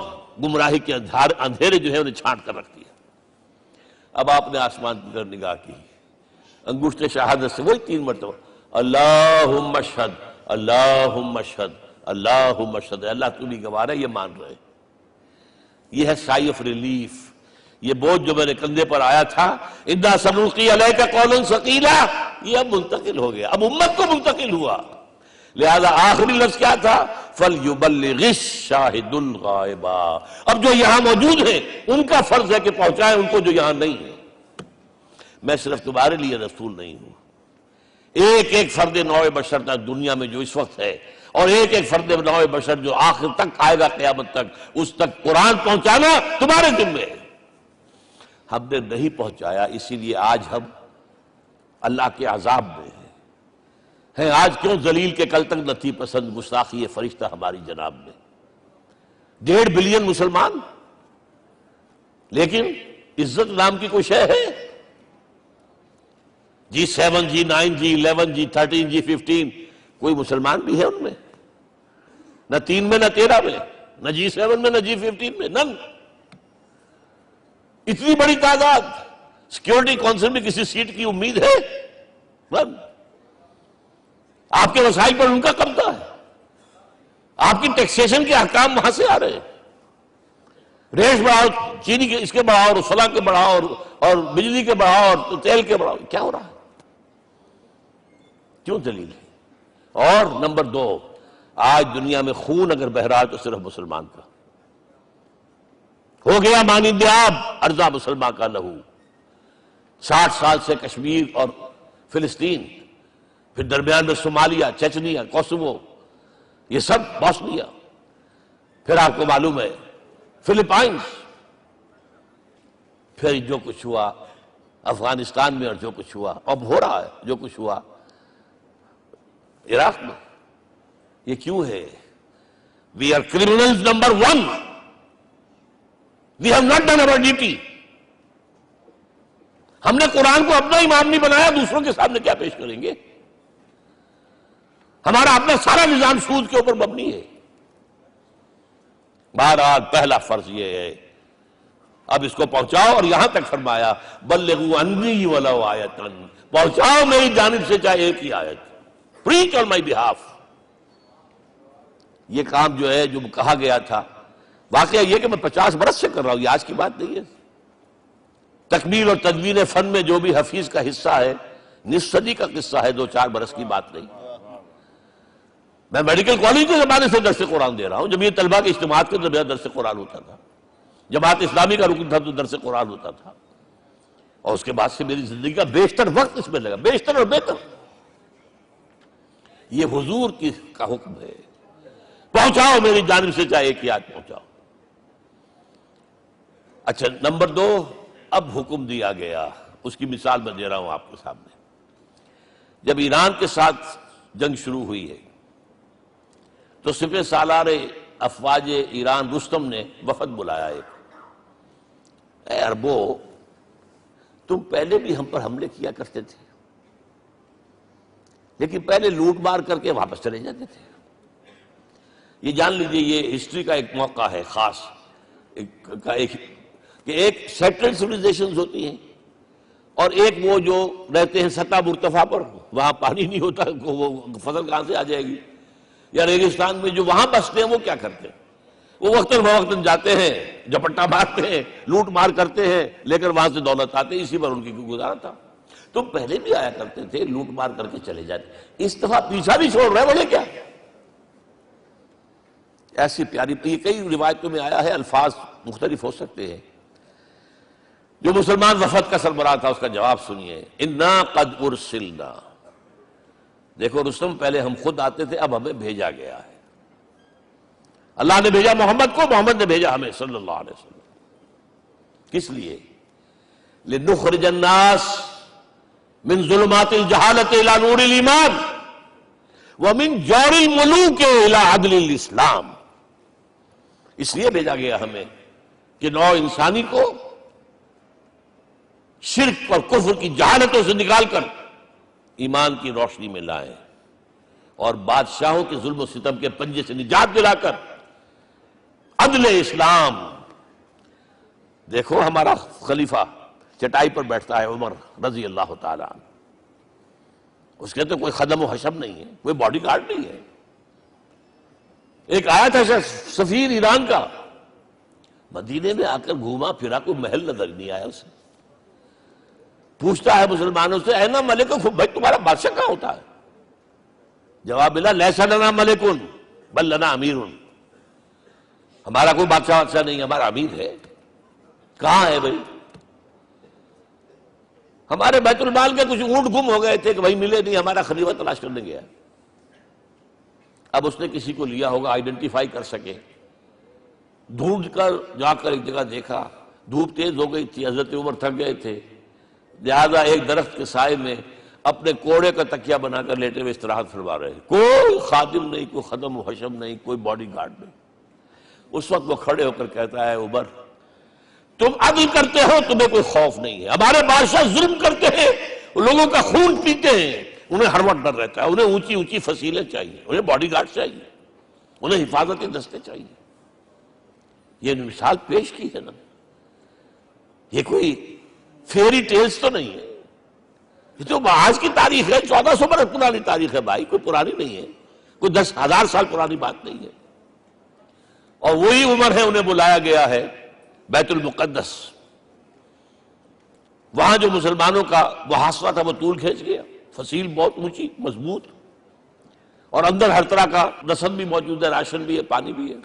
S2: گمراہی کے اندھیرے جو ہے انہیں چھانٹ کر رکھ دیا۔ اب آپ نے آسمان کی طرف نگاہ کی، انگشت شہادت سے وہی 3 مرتبہ اللہم اشہد اللہم اشہد اللہم اشہد، اللہ تو نہیں گواہ ہے، یہ مان رہے۔ یہ ہے سائی آف ریلیف، یہ بوجھ جو میرے کندھے پر آیا تھا، انا سنلقی علیک قولا ثقیلا، یہ اب منتقل ہو گیا، اب امت کو منتقل ہوا۔ لہذا آخری لفظ کیا تھا؟ فَلْيُبَلِّغِ الشَّاهِدُ الْغَائِبَ، اب جو یہاں موجود ہیں ان کا فرض ہے کہ پہنچائیں ان کو جو یہاں نہیں ہے۔ میں صرف تمہارے لیے رسول نہیں ہوں، ایک ایک فرد نوع بشر تک دنیا میں جو اس وقت ہے، اور ایک ایک فرد نوع بشر جو آخر تک آئے گا قیامت تک، اس تک قرآن پہنچانا تمہارے ذمہ ہے۔ ہم نے نہیں پہنچایا، اسی لیے آج ہم اللہ کے عذاب میں ہیں۔ آج کیوں ذلیل کے کل تک نہ تھی پسند گستاخی فرشتہ ہماری جناب میں، 1.5 بلین مسلمان، لیکن عزت نام کی کوئی شے ہے؟ G7 G9 G11 G13 G15 کوئی مسلمان بھی ہے ان میں؟ نہ 3 میں نہ 13 میں، نہ G7 میں نہ G15 میں، نن۔ اتنی بڑی تعداد، سیکیورٹی کونسل میں کسی سیٹ کی امید ہے؟ نن۔ آپ کے وسائل پر ان کا قبضہ ہے، آپ کی ٹیکسیشن کے احکام وہاں سے آ رہے ہیں، ریٹ بڑھاؤ، چینی کے اس کے بڑھاؤ، اور فلاں کے بڑھاؤ، اور بجلی کے بڑھاؤ، اور تیل کے بڑھاؤ، کیا ہو رہا ہے؟ کیوں دلیل ہے؟ اور نمبر 2، آج دنیا میں خون اگر بہ رہا ہے تو صرف مسلمان کا ہو گیا، مانند آب ارضا مسلمان کا لہو۔ 60 سال سے کشمیر اور فلسطین، پھر درمیان میں صومالیہ، چچنیا، کوسوو، یہ سب بوسنیا، پھر آپ کو معلوم ہے فلپائنز، پھر جو کچھ ہوا افغانستان میں، اور جو کچھ ہوا اب ہو رہا ہے، جو کچھ ہوا عراق میں، یہ کیوں ہے؟ We are criminals number 1. We have not done our duty. ہم نے قرآن کو اپنا امام نہیں بنایا، دوسروں کے سامنے کیا پیش کریں گے؟ ہمارا اپنا سارا نظام سود کے اوپر مبنی ہے۔ بہرحال پہلا فرض یہ ہے، اب اس کو پہنچاؤ، اور یہاں تک فرمایا بلغوا عنی ولو آیۃ، پہنچاؤ میری جانب سے چاہے ایک ہی آیت، preach on my behalf۔ یہ کام جو ہے جو کہا گیا تھا، واقعہ یہ کہ میں 50 برس سے کر رہا ہوں، یہ آج کی بات نہیں ہے۔ تکمیل اور تدوین فن میں جو بھی حفیظ کا حصہ ہے، نصف صدی کا قصہ ہے، 2-4 برس کی بات نہیں۔ میں میڈیکل کالج کے زمانے سے درس قرآن دے رہا ہوں، جب یہ طلبہ کے اجتماعات کے درمیان درس قرآن ہوتا تھا، جماعت اسلامی کا رکن تھا تو درس قرآن ہوتا تھا، اور اس کے بعد سے میری زندگی کا بیشتر وقت اس میں لگا، بیشتر اور بہتر۔ یہ حضور کا حکم ہے، پہنچاؤ میری جانب سے چاہے ایک یاد پہنچاؤ۔ اچھا نمبر 2، اب حکم دیا گیا، اس کی مثال میں دے رہا ہوں آپ کے سامنے۔ جب ایران کے ساتھ جنگ شروع ہوئی ہے تو سپہ سالار افواج ایران رستم نے وفد بلایا اے عربو، تم پہلے بھی ہم پر حملے کیا کرتے تھے، لیکن پہلے لوٹ مار کر کے واپس چلے جاتے تھے۔ یہ جان لیجئے یہ ہسٹری کا ایک موقع ہے خاص، کہ ایک سیٹلڈ سویلائزیشنز ہوتی ہیں اور ایک وہ جو رہتے ہیں سطح مرتفع پر، وہاں پانی نہیں ہوتا، وہ فصل کہاں سے آ جائے گی، یا ریگستان میں جو وہاں بستے ہیں وہ کیا کرتے ہیں، وہ وقتاً فوقتاً جاتے ہیں، جھپٹا مارتے ہیں، لوٹ مار کرتے ہیں، لے کر وہاں سے دولت آتے ہیں، اسی پر ان کی گزارا تھا۔ تم پہلے بھی آیا کرتے تھے، لوٹ مار کر کے چلے جاتے، اس دفعہ پیچھا بھی چھوڑ رہے بولے کیا؟ ایسی پیاری، یہ کئی روایتوں میں آیا ہے، الفاظ مختلف ہو سکتے ہیں۔ جو مسلمان وفد کا سربراہ تھا اس کا جواب سنیے، انا قد ارسلنا، دیکھو رستم پہلے ہم خود آتے تھے، اب ہمیں بھیجا گیا ہے، اللہ نے بھیجا محمد کو، محمد نے بھیجا ہمیں صلی اللہ علیہ وسلم۔ کس لیے؟ لنخرج الناس من ظلمات الجہالت الى نور الایمان ومن جور الملوک الى عدل الاسلام، اس لیے بھیجا گیا ہمیں کہ نوع انسانی کو شرک اور کفر کی جہالتوں سے نکال کر ایمان کی روشنی میں لائیں، اور بادشاہوں کے ظلم و ستم کے پنجے سے نجات دلا کر عدل اسلام۔ دیکھو ہمارا خلیفہ چٹائی پر بیٹھتا ہے عمر رضی اللہ تعالیٰ عنہ، اس کے تو کوئی خدم و حشم نہیں ہے، کوئی باڈی گارڈ نہیں ہے۔ ایک آیا تھا سفیر ایران کا، مدینے میں آ کر گھوما پھرا، کوئی محل نظر نہیں آیا اسے، پوچھتا ہے مسلمانوں سے اینا ملککم، بھائی تمہارا بادشاہ کہاں ہوتا ہے؟ جواب ملا لیس لنا ملکن بل لنا امیر، ہمارا کوئی بادشاہ نہیں، ہمارا امیر ہے۔ کہاں ہے بھائی؟ ہمارے بیت المال کے کچھ اونٹ گم ہو گئے تھے کہ بھائی ملے نہیں، ہمارا خلیفہ تلاش کرنے گیا۔ اب اس نے کسی کو لیا ہوگا، آئیڈینٹیفائی کر سکے، ڈھونڈ کر جا کر ایک جگہ دیکھا، دھوپ تیز ہو گئی تھی، حضرت عمر تھک گئے تھے، لہذا ایک درخت کے سائے میں اپنے کوڑے کا تکیہ بنا کر لیٹے ہوئے استراحت فرما رہے، کوئی خادم نہیں، کوئی خدم و حشم نہیں، کوئی باڈی گارڈ نہیں۔ اس وقت وہ کھڑے ہو کر کہتا ہے عمر تم عدل کرتے ہو، تمہیں کوئی خوف نہیں ہے، ہمارے بادشاہ ظلم کرتے ہیں، لوگوں کا خون پیتے ہیں، انہیں ہر وقت ڈر رہتا ہے، انہیں اونچی اونچی فصیلیں چاہیے، انہیں باڈی گارڈ چاہیے، انہیں حفاظتی دستے چاہیے۔ یہ مثال پیش کی ہے نا، یہ کوئی فیری ٹیلز تو نہیں ہے، یہ تو آج کی تاریخ ہے، 1400 برس پرانی تاریخ ہے بھائی، کوئی پرانی نہیں ہے، کوئی 10,000 سال پرانی بات نہیں ہے۔ اور وہی عمر ہے، انہیں بلایا گیا ہے بیت المقدس، وہاں جو مسلمانوں کا محاصرہ تھا وہ طول کھینچ گیا، فصیل بہت اونچی مضبوط، اور اندر ہر طرح کا رسد بھی موجود ہے، راشن بھی ہے، پانی بھی ہے۔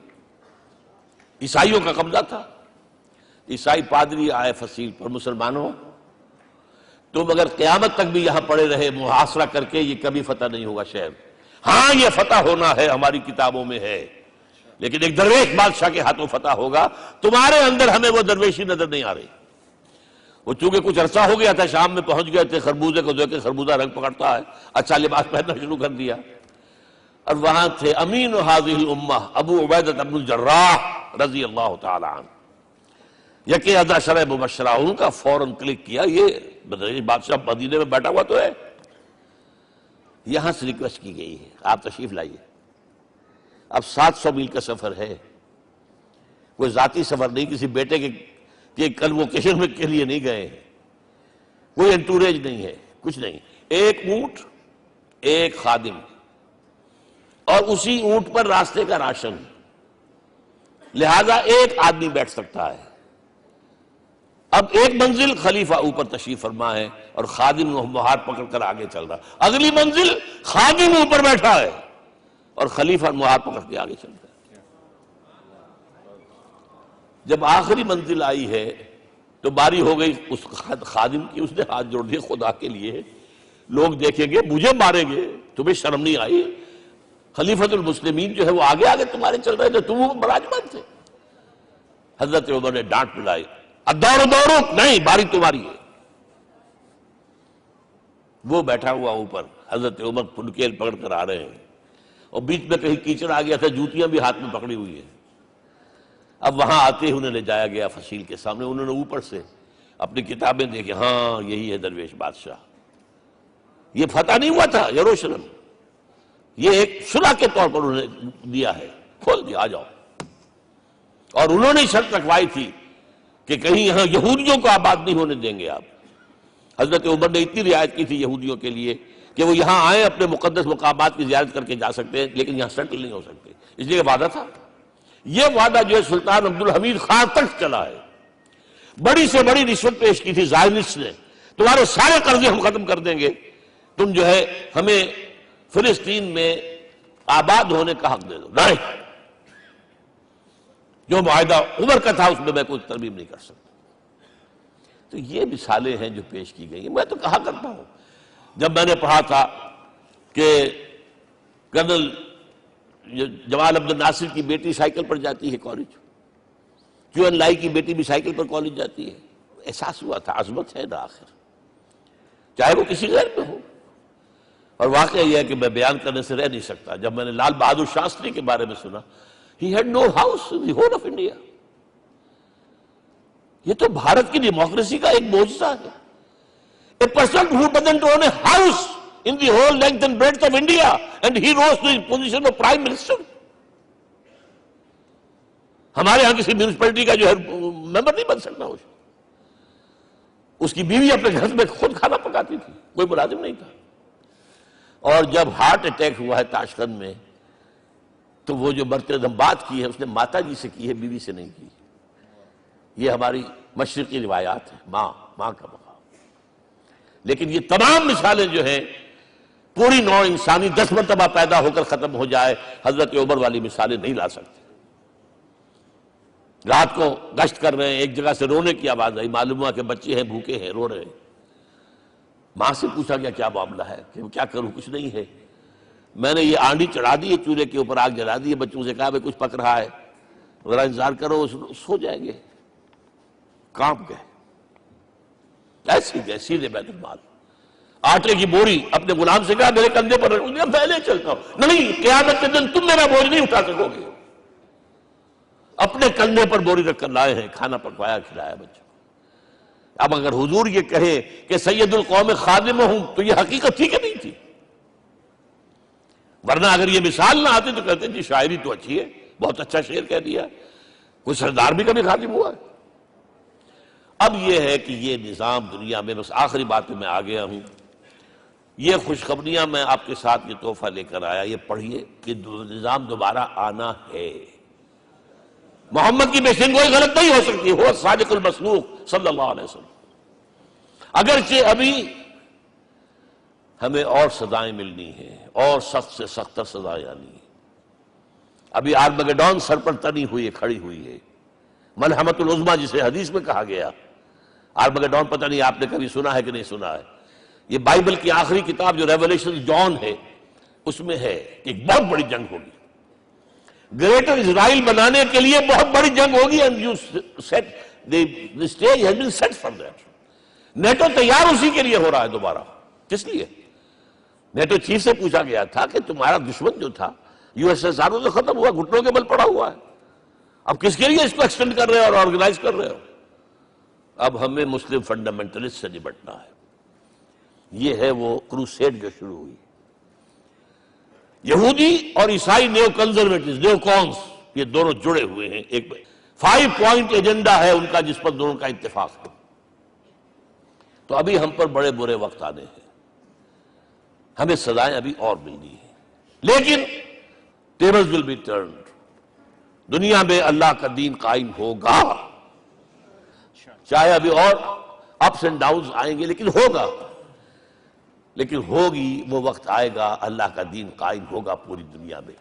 S2: عیسائیوں کا قبضہ تھا، عیسائی پادری آئے فصیل پر، مسلمانوں تم اگر قیامت تک بھی یہاں پڑے رہے محاصرہ کر کے، یہ کبھی فتح نہیں ہوگا شہر، ہاں یہ فتح ہونا ہے، ہماری کتابوں میں ہے، لیکن ایک درویش بادشاہ کے ہاتھوں فتح ہوگا، تمہارے اندر ہمیں وہ درویشی نظر نہیں آ رہی۔ وہ چونکہ کچھ عرصہ ہو گیا تھا، شام میں پہنچ گئے تھے، خربوزے کو دیکھ کے خربوزہ رنگ پکڑتا ہے، اچھا لباس پہننا شروع کر دیا، اور وہاں تھے امین هذه الامہ ابو عبیدہ بن الجراح رضی اللہ تعالی عنہ، یکی 11 مبشرہ، ان کا فوراً کلک کیا، یہ بادشاہ مدینے میں بیٹھا ہوا تو ہے، یہاں سے ریکویسٹ کی گئی ہے آپ تشریف لائیے۔ اب 700 میل کا سفر ہے، کوئی ذاتی سفر نہیں، کسی بیٹے کے کنووکیشن میں کے لیے نہیں گئے ہیں، کوئی انٹوریج نہیں ہے، کچھ نہیں، ایک اونٹ، ایک خادم، اور اسی اونٹ پر راستے کا راشن، لہذا ایک آدمی بیٹھ سکتا ہے۔ اب ایک منزل خلیفہ اوپر تشریف فرما ہے اور خادم مہار پکڑ کر آگے چل رہا، اگلی منزل خادم اوپر بیٹھا ہے اور خلیفہ مہار پکڑ کے آگے چل رہا ہے۔ جب آخری منزل آئی ہے تو باری ہو گئی اس خادم کی، اس نے ہاتھ جوڑ دیے، خدا کے لیے لوگ دیکھیں گے، مجھے ماریں گے، تمہیں شرم نہیں آئی؟ خلیفۃ المسلمین جو ہے وہ آگے آگے تمہارے چل رہے تھے، تم وہ براجمان تھے۔ حضرت عمر نے ڈانٹ پلائی، الدور دورک، نہیں، باری تمہاری ہے۔ وہ بیٹھا ہوا اوپر، حضرت عمر پنکیل پکڑ کر آ رہے ہیں، اور بیچ میں کہیں کیچڑ آ گیا تھا، جوتیاں بھی ہاتھ میں پکڑی ہوئی ہیں۔ اب وہاں آتے ہی انہیں لے جایا گیا فصیل کے سامنے، انہوں نے اوپر سے اپنی کتابیں دیکھی، ہاں یہی ہے درویش بادشاہ، یہ فتح نہیں ہوا تھا یروشلم، یہ ایک صلح کے طور پر انہوں نے دیا ہے، کھول دیا، آ جاؤ۔ اور انہوں نے شرط رکھوائی تھی کہ کہیں یہاں یہودیوں کو آباد نہیں ہونے دیں گے آپ۔ حضرت عمر نے اتنی رعایت کی تھی یہودیوں کے لیے کہ وہ یہاں آئیں، اپنے مقدس مقامات کی زیارت کر کے جا سکتے ہیں، لیکن یہاں سیٹل نہیں ہو سکتے، اس لیے وعدہ تھا۔ یہ وعدہ جو ہے سلطان عبدالحمید خان تک چلا ہے۔ بڑی سے بڑی رشوت پیش کی تھی زائنسٹ نے، تمہارے سارے قرضے ہم ختم کر دیں گے، تم جو ہے ہمیں فلسطین میں آباد ہونے کا حق دے دو۔ نہیں، جو معاہدہ عمر کا تھا اس میں میں کوئی ترمیم نہیں کر سکتا۔ تو یہ مثالیں ہیں جو پیش کی گئی ہیں۔ میں تو کہا کرتا ہوں، جب میں نے پڑھا تھا کہ کرنل جمال عبد الناصر کی بیٹی سائیکل پر جاتی ہے کالج، کیو این لائی کی بیٹی بھی سائیکل پر کالج جاتی ہے، احساس ہوا تھا عظمت ہے نا آخر، چاہے وہ کسی غیر پہ ہو۔ اور واقعہ یہ ہے کہ میں بیان کرنے سے رہ نہیں سکتا، جب میں نے لال بہادر شاستری کے بارے میں سنا، he had no house in the whole of India۔ یہ تو بھارت کی ڈیموکریسی کا ایک معجزہ ہے۔ A person who doesn't own a house in the whole length and breadth of India and he rose to the position of Prime Minister۔ ہمارے ہاں کسی میونسپلٹی کا جو ہے ممبر نہیں بن سکتا، اس کی بیوی اپنے گھر میں خود کھانا پکاتی تھی، کوئی ملازم نہیں تھا۔ اور جب ہارٹ اٹیک ہوا ہے تاشقند میں، تو وہ جو مرتے دم بات کی ہے اس نے ماتا جی سے کی ہے، بیوی سے نہیں کی۔ یہ ہماری مشرقی روایات ہیں، ماں کا مقام۔ لیکن یہ تمام مثالیں جو ہیں، پوری نوع انسانی 10 مرتبہ پیدا ہو کر ختم ہو جائے، حضرت عمر والی مثالیں نہیں لا سکتے۔ رات کو گشت کر رہے ہیں، ایک جگہ سے رونے کی آواز آئی، معلوم ہوا کہ بچے ہیں، بھوکے ہیں، رو رہے ہیں۔ ماں سے پوچھا گیا کیا معاملہ ہے، کہ کیا کروں، کچھ نہیں ہے، میں نے یہ آنڈی چڑھا دی ہے، چولہے کے اوپر آگ جلا دی ہے، بچوں سے کہا کچھ پک رہا ہے، ذرا انتظار کرو، سو جائیں گے۔ کانپ گئے، ایسے گئے سیدھے بیت المال، آٹے کی بوری اپنے غلام سے کہا میرے کندھے پر رکھ، پہلے چلتا ہوں، نہیں، قیامت کے دن تم میرا بوجھ نہیں اٹھا سکو گے۔ اپنے کندھے پر بوری رکھ کر لائے ہیں، کھانا پکوایا، کھلایا بچوں۔ اب اگر حضور یہ کہے کہ سید القوم خادم ہوں، تو یہ حقیقت تھی کہ نہیں تھی؟ ورنہ اگر یہ مثال نہ آتی تو کہتے جی شاعری تو اچھی ہے، بہت اچھا شعر کہہ دیا، کوئی سردار بھی کبھی خادم ہوا ہے۔ اب یہ ہے کہ یہ نظام دنیا میں، بس آخری بات میں آ گیا ہوں، یہ خوشخبریاں میں آپ کے ساتھ یہ تحفہ لے کر آیا، یہ پڑھیے کہ نظام دوبارہ آنا ہے۔ محمد کی پیشن گوئی غلط نہیں ہو سکتی، ہو صادق المصدوق صلی اللہ علیہ وسلم۔ اگرچہ ابھی ہمیں اور سزائیں ملنی ہیں، اور سخت سے سختر سزائیں آنی ہیں۔ ابھی آرمگیڈون سر پر تنی ہوئی ہے، کھڑی ہوئی ہے، ملحمۃ العظمیٰ جسے حدیث میں کہا گیا۔ آرمگیڈون پتہ نہیں آپ نے کبھی سنا ہے کہ نہیں سنا ہے؟ یہ بائبل کی آخری کتاب جو ریولیشن جان ہے، اس میں ہے کہ ایک بہت بڑی جنگ ہوگی، گریٹر اسرائیل بنانے کے لیے بہت بڑی جنگ ہوگی، and you said the stage has been set for that۔ NATO تیار اسی کے لیے ہو رہا ہے دوبارہ۔ کس لیے؟ نیٹو چیف سے پوچھا گیا تھا کہ تمہارا دشمن جو تھا USSR تو ختم ہوا، گھٹنوں کے بل پڑا ہوا ہے، اب کس کے لیے اس کو ایکسٹینڈ کر رہے ہو اور آرگنائز کر رہے ہو؟ اب ہمیں مسلم فنڈامنٹلسٹ سے نمٹنا ہے۔ یہ ہے وہ کروسیڈ جو شروع ہوئی۔ یہودی اور عیسائی نیو کنزرویٹوز، نیو کونس، یہ دونوں جڑے ہوئے ہیں، ایک 5 پوائنٹ ایجنڈا ہے ان کا جس پر دونوں کا اتفاق ہے۔ تو ابھی ہم پر بڑے برے وقت آنے ہیں، ہمیں سزائیں ابھی اور ملنی ہیں، لیکن tables will be turned۔ دنیا میں اللہ کا دین قائم ہوگا، چاہے ابھی اور اپس اینڈ ڈاؤنز آئیں گے، لیکن ہوگا، لیکن ہوگی، وہ وقت آئے گا اللہ کا دین قائم ہوگا پوری دنیا میں۔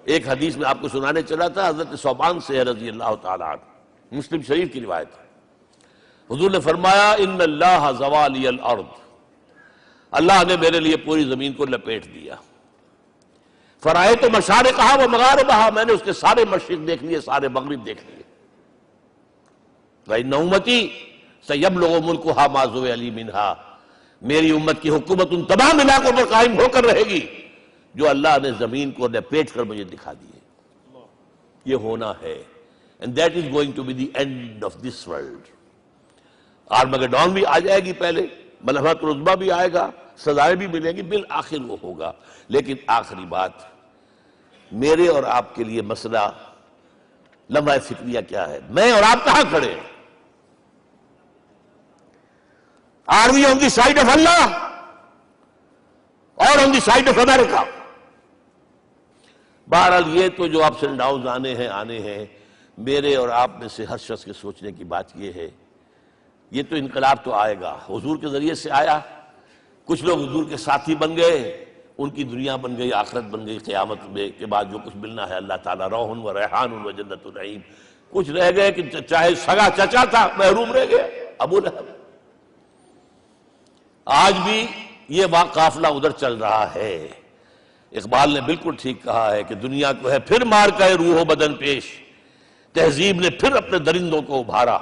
S2: ایک حدیث میں آپ کو سنانے چلا تھا، حضرت ثوبان سے رضی اللہ تعالیٰ عنہ، مسلم شریف کی روایت ہے، حضور نے فرمایا ان اللہ زوالی الارض اللہ نے میرے لیے پوری زمین کو لپیٹ دیا. فرائے تو مشارقہا و مغاربہا، میں نے اس کے سارے مشرق دیکھ لیے، سارے مغرب دیکھ لیے. وَإِنَّ أُمَّتِي سَيَبْلُغُ مُلْكُهَا مَا زُوِّئَ لِي مِنْهَا، میری امت کی حکومت ان تمام علاقوں پر قائم ہو کر رہے گی جو اللہ نے زمین کو لپیٹ کر مجھے دکھا دیے. یہ ہونا ہے. And that is going to be the end of this world. Armageddon بھی آ جائے گی پہلے، ملحمت العظمیٰ بھی آئے گا، سزائیں بھی ملیں گی، بالآخر وہ ہوگا. لیکن آخری بات، میرے اور آپ کے لیے مسئلہ لمحہ فکریہ کیا ہے؟ میں اور آپ کہاں کھڑے ہیں؟ Are we on the side of Allah or on the side of America? بہرحال یہ تو جو اپس اینڈ ڈاؤنز آنے ہیں، میرے اور آپ میں سے ہر شخص کے سوچنے کی بات یہ ہے، یہ تو انقلاب تو آئے گا، حضور کے ذریعے سے آیا. کچھ لوگ حضور کے ساتھی بن گئے، ان کی دنیا بن گئی، آخرت بن گئی، قیامت میں کے بعد جو کچھ ملنا ہے اللہ تعالیٰ روح و ریحان و جنت النعیم. کچھ رہ گئے کہ چاہے سگا چچا تھا محروم رہ گئے، ابو لہب. آج بھی یہ قافلہ ادھر چل رہا ہے. اقبال نے بالکل ٹھیک کہا ہے کہ دنیا کو ہے پھر مار کا روح و بدن پیش، تہذیب نے پھر اپنے درندوں کو ابھارا،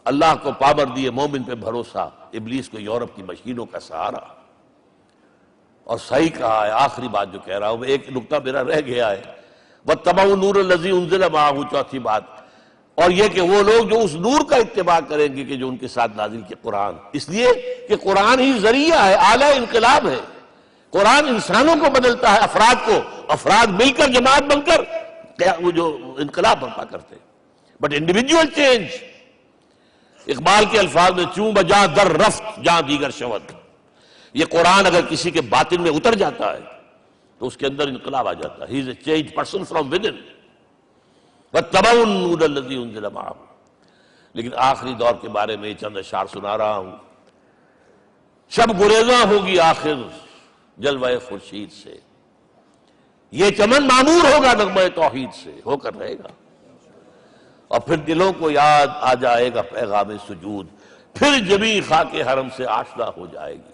S2: اللہ کو پاور دیے مومن پہ بھروسہ، ابلیس کو یورپ کی مشینوں کا سہارا. اور صحیح کہا ہے. آخری بات جو کہہ رہا ہوں، ایک نقطہ میرا رہ گیا ہے، وَاتَّبَعُوا النُّورَ الَّذِي أُنزِلَ مَعَهُ، چوتھی بات، اور یہ کہ وہ لوگ جو اس نور کا اتباع کریں گے کہ جو ان کے ساتھ نازل کیا قرآن، اس لیے کہ قرآن ہی ذریعہ ہے، آلہ انقلاب ہے. قرآن انسانوں کو بدلتا ہے، افراد کو، افراد مل کر جماعت بن کر وہ جو انقلاب برپا کرتے ہیں. بٹ انڈیویجول چینج، اقبال کے الفاظ میں چوں بجا در رفت جہاں دیگر شود، یہ قرآن اگر کسی کے باطن میں اتر جاتا ہے تو اس کے اندر انقلاب آ جاتا ہے. He is a change person from within. وَاتَّبَعُوا النُّورَ الَّذِي أُنزِلَ مَعَهُ. لیکن آخری دور کے بارے میں چند اشعار سنا رہا ہوں. شب گریزاں ہوگی آخر جلوہ خورشید سے، یہ چمن معمور ہوگا نغمہ توحید سے، ہو کر رہے گا. اور پھر دلوں کو یاد آ جائے گا پیغام سجود، پھر جبیں خاک حرم سے آشنا ہو جائے گی.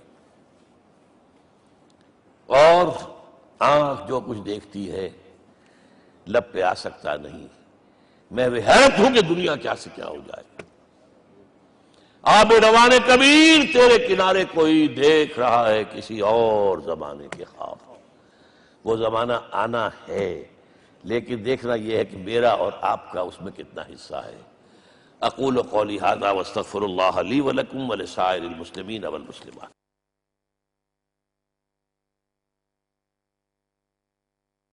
S2: اور آنکھ جو کچھ دیکھتی ہے لب پہ آ سکتا نہیں. میں حیرت ہوں کہ دنیا کیا سے کیا ہو جائے. آب روان کبیر تیرے کنارے کوئی دیکھ رہا ہے کسی اور زمانے کے خواب. وہ زمانہ آنا ہے، لیکن دیکھنا یہ ہے کہ میرا اور آپ کا اس میں کتنا حصہ ہے. اقول قولی ھذا واستغفر اللہ لی ولکم ولسائر المسلمین والمسلمات.